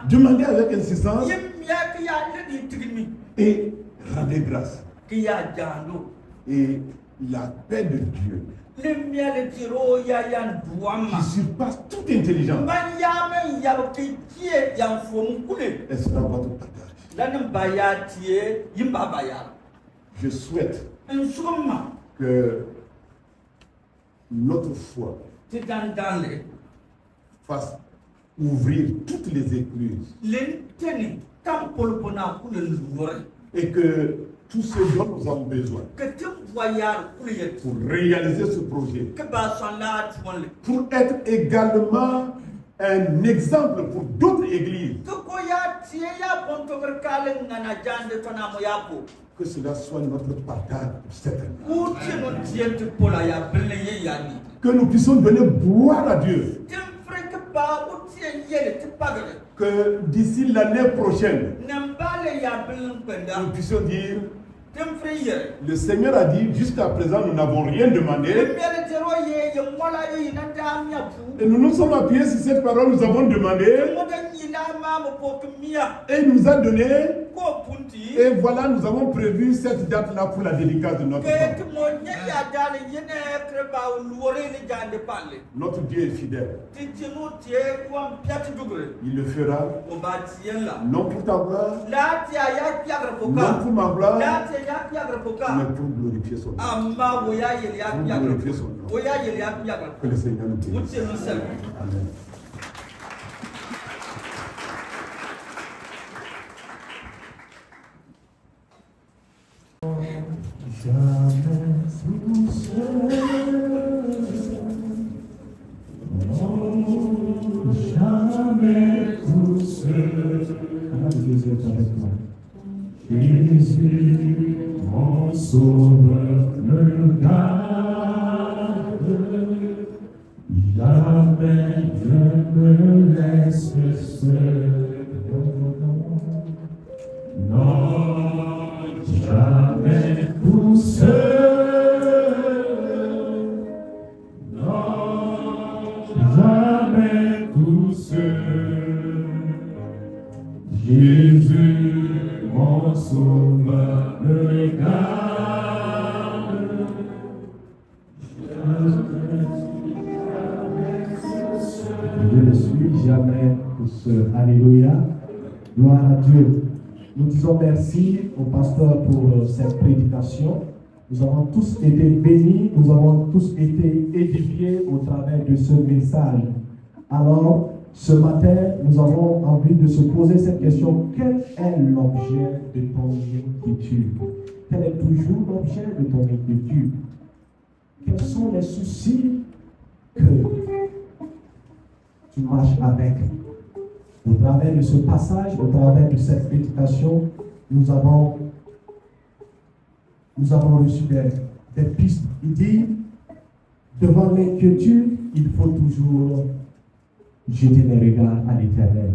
demandez avec insistance et rendez grâce. Et la paix de Dieu, qui surpasse toute intelligence, elle sera votre partage. Je souhaite que notre foi fasse ouvrir toutes les écluses. Et que tout ce dont nous avons besoin pour réaliser ce projet, pour être également un exemple pour d'autres églises, que cela soit notre partage cette année. Que nous puissions donner gloire à Dieu. Que d'ici l'année prochaine, nous puissions dire, le Seigneur a dit, jusqu'à présent nous n'avons rien demandé. Et nous nous sommes appuyés sur cette parole, nous avons demandé. Et il nous a donné. Et voilà, nous avons prévu cette date-là pour la dédicace de notre femme. Notre Dieu est fidèle. Il le fera. Non pour ta gloire, non pour ma gloire, mais pour glorifier son nom. Pour glorifier son nom. Que le Seigneur nous bénisse. Amen. Jamais tout seul. Jésus, mon sauveur, me garde. Jamais je me laisse seul. Non, jamais tout seul. Non, jamais tout seul. Jésus, mon sauveur, me garde. Je ne suis jamais tout seul. Alléluia. Gloire à Dieu. Nous disons merci au pasteur pour cette prédication. Nous avons tous été bénis, nous avons tous été édifiés au travers de ce message. Alors, ce matin, nous avons envie de se poser cette question. Quel est l'objet de ton inquiétude? Quel est toujours l'objet de ton inquiétude? Quels sont les soucis que tu marches avec? Au travers de ce passage, au travers de cette prédication, nous avons reçu des pistes. Il dit, devant l'inquiétude, il faut toujours jeter les regards à l'Éternel.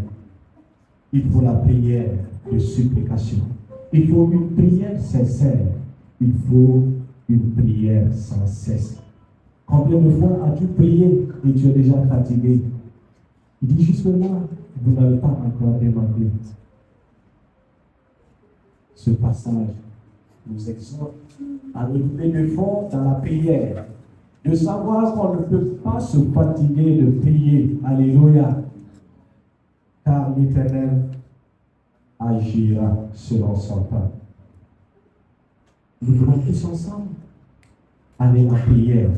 Il faut la prière de supplication. Il faut une prière sincère. Il faut une prière sans cesse. Combien de fois as-tu prié et tu es déjà fatigué? Il dit justement, vous n'avez pas encore demandé. Ce passage nous exhorte à nous lever de fond dans la prière, de savoir qu'on ne peut pas se fatiguer de prier. Alléluia. Car l'Éternel agira selon son temps. Nous voulons tous ensemble aller en prière.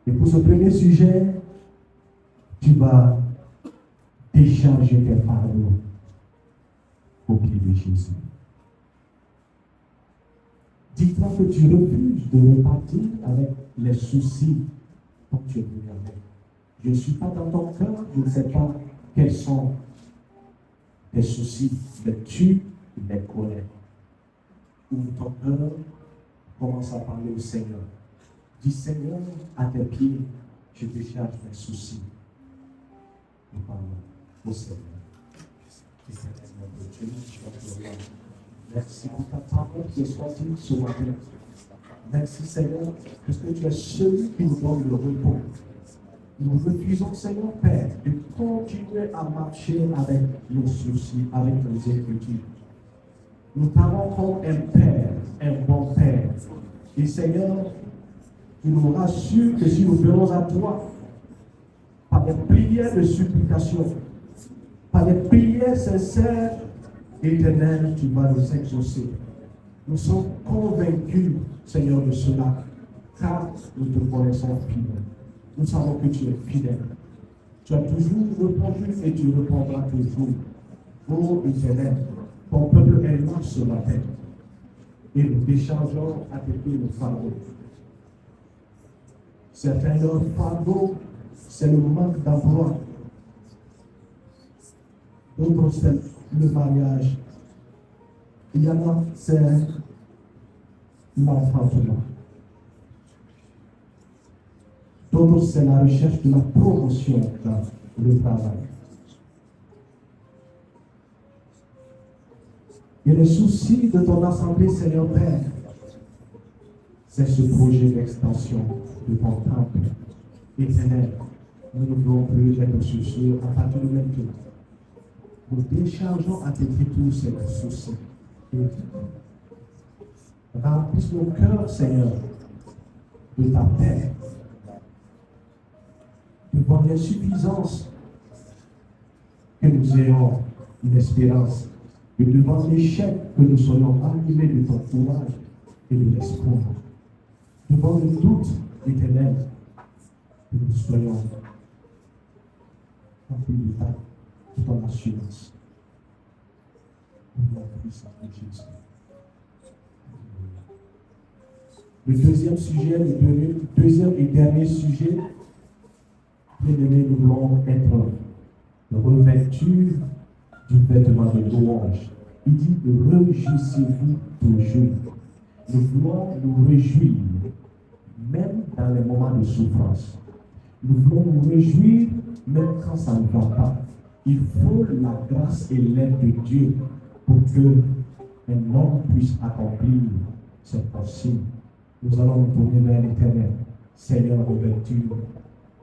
Et pour ce premier sujet, tu vas décharger tes fardeaux au pied de Jésus. Dis-toi que tu refuses de repartir avec les soucis dont tu es venu avec. Je ne suis pas dans ton cœur, je ne sais pas quels sont tes soucis, mais tu les connais. Ouvre ton cœur, commence à parler au Seigneur. Dis Seigneur, à tes pieds, je décharge mes soucis. Nous parlons au Seigneur. Merci pour ta parole qui est sortie ce matin. Merci Seigneur, parce que tu es celui qui nous donne le repos. Nous refusons, Seigneur Père, de continuer à marcher avec nos soucis, avec nos inquiétudes. Nous parlons comme un Père, un bon Père. Et Seigneur, tu nous rassures que si nous venons à toi, par des prières de supplication, par des prières sincères, Éternel, tu vas nous exaucer. Nous sommes convaincus, Seigneur, de cela, car nous te connaissons fidèle. nous savons que tu es fidèle. Tu as toujours répondu et tu répondras toujours. Ô Éternel, ton peuple est là ce matin et nous déchargeons à tes pieds le fardeau. Certains leur fardeau, c'est le manque d'emploi. D'autres, c'est le mariage. Il y en a, c'est l'enfantement. D'autres, c'est la recherche de la promotion dans le travail. Et le souci de ton assemblée, Seigneur Père, c'est ce projet d'extension de ton temple éternel. Nous ne voulons plus être soucieux à partir de maintenant. Nous déchargeons à tes pieds tous ces soucis. Remplisse nos cœurs, Seigneur, de ta paix. Devant l'insuffisance, que nous ayons une espérance. Et devant l'échec, que nous soyons animés de ton courage et de l'espoir. Devant le doute éternel, que nous soyons remplis de ton assurance. Le deuxième sujet, le deuxième et dernier sujet, bien-aimés, nous voulons être revêtus du vêtement de louange. Il dit réjouissez-vous toujours. Nous voulons nous réjouir, même dans les moments de souffrance. Nous voulons nous réjouir, même quand ça ne va pas. Il faut la grâce et l'aide de Dieu pour que un homme puisse accomplir ses pensées. Nous allons nous tourner vers l'Éternel. Seigneur, revêtu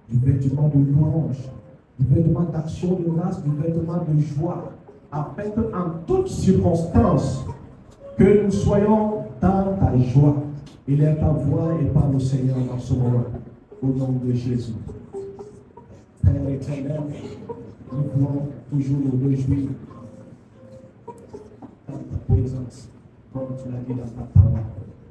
du vêtement de louange, du vêtement d'action de grâce, du vêtement de joie, afin qu'en toutes circonstances, que nous soyons dans ta joie. Élève ta voix et parle au Seigneur dans ce moment, au nom de Jésus. Père éternel, nous voulons toujours nous réjouir dans ta présence, comme tu l'as dit dans ta parole.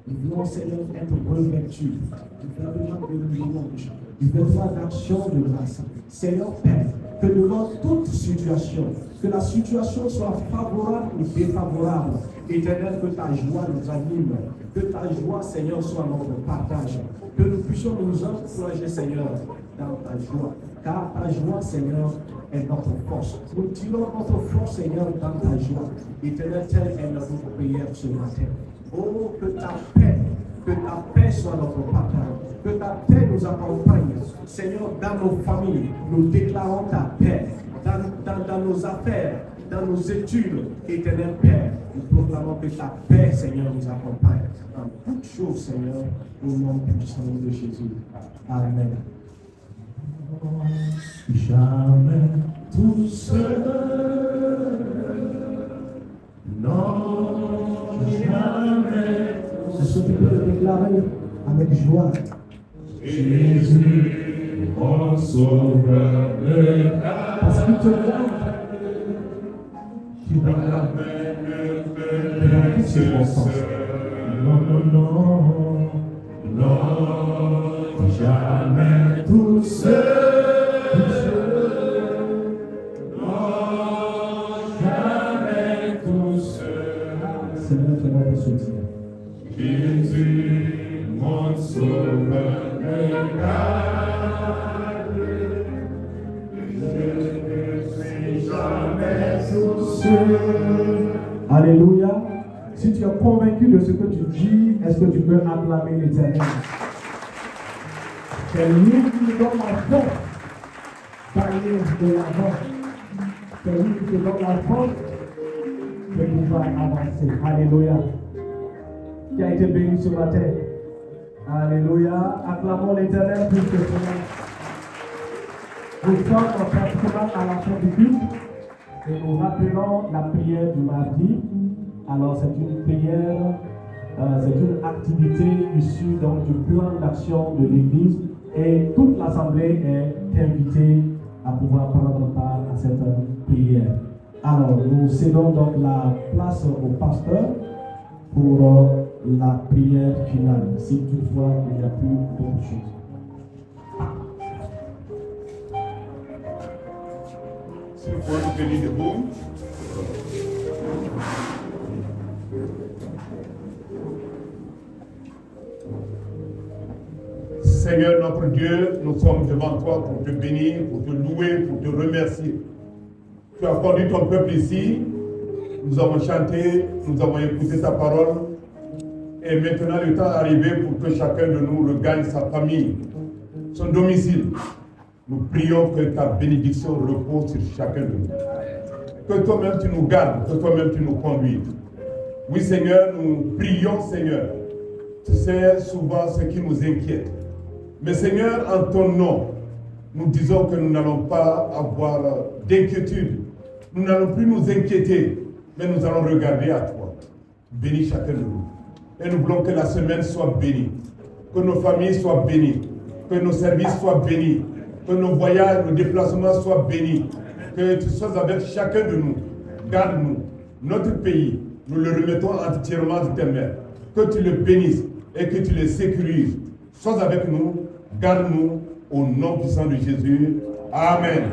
Nous voulons, Seigneur, être revêtus du vêtement de louange, du vêtement d'action de grâce. Seigneur Père, que devant toute situation, que la situation soit favorable ou défavorable, Éternel, que ta joie nous anime, que ta joie, Seigneur, soit notre partage, que nous puissions nous encourager, Seigneur, dans ta joie, car ta joie, Seigneur, est notre force. Nous tirons notre force, Seigneur, dans ta joie. Éternel, telle est notre prière ce matin. Oh, que ta paix soit notre partage, que ta paix nous accompagne. Seigneur, dans nos familles, nous déclarons ta paix. Dans nos affaires, dans nos études, Éternel Père, nous proclamons que ta paix, Seigneur, nous accompagne. En toutes choses, Seigneur, au nom puissant de Jésus. Amen. Jamais tout seul, non, jamais. C'est ce que tu peux déclarer avec joie. Jésus, mon sauveur, parce qu'il te garde. Tu vas garder dans toutes circonstances. Non, non, non, non, jamais tout seul. Non, jamais tout seul. C'est notre nom de soutien. Jésus, mon sauveur, me garde. Je ne suis jamais tout seul. Alléluia. Si tu es convaincu de ce que tu dis, est-ce que tu peux acclamer l'Éternel? C'est lui qui nous donne la force d'aller de l'avant. C'est lui qui te donne la force de pouvoir avancer. Alléluia. Qui a été béni ce matin. Alléluia. Acclamons l'Éternel pour ce moment. Nous sommes pratiquement à la fin du culte et nous rappelons la prière du mardi. Alors c'est une prière, c'est une activité issue donc du plan d'action de l'Église et toute l'Assemblée est invitée à pouvoir prendre part à cette prière. Alors nous cédons donc la place au pasteur pour la prière finale, si toutefois il n'y a plus d'autre chose. S'il faut nous tenir debout. Seigneur notre Dieu, nous sommes devant toi pour te bénir, pour te louer, pour te remercier. Tu as conduit ton peuple ici, nous avons chanté, nous avons écouté ta parole, et maintenant le temps est arrivé pour que chacun de nous regagne sa famille, son domicile. Nous prions que ta bénédiction repose sur chacun de nous. Que toi-même tu nous gardes, que toi-même tu nous conduises. Oui Seigneur, nous prions Seigneur. Tu sais souvent ce qui nous inquiète. Mais Seigneur, en ton nom, nous disons que nous n'allons pas avoir d'inquiétude. Nous n'allons plus nous inquiéter, mais nous allons regarder à toi. Bénis chacun de nous. Et nous voulons que la semaine soit bénie, que nos familles soient bénies, que nos services soient bénis, que nos voyages, nos déplacements soient bénis, que tu sois avec chacun de nous. Garde-nous, notre pays, nous le remettons entièrement de tes mains. Que tu le bénisses et que tu le sécurises. Sois avec nous, garde-nous au nom puissant de Jésus. Amen.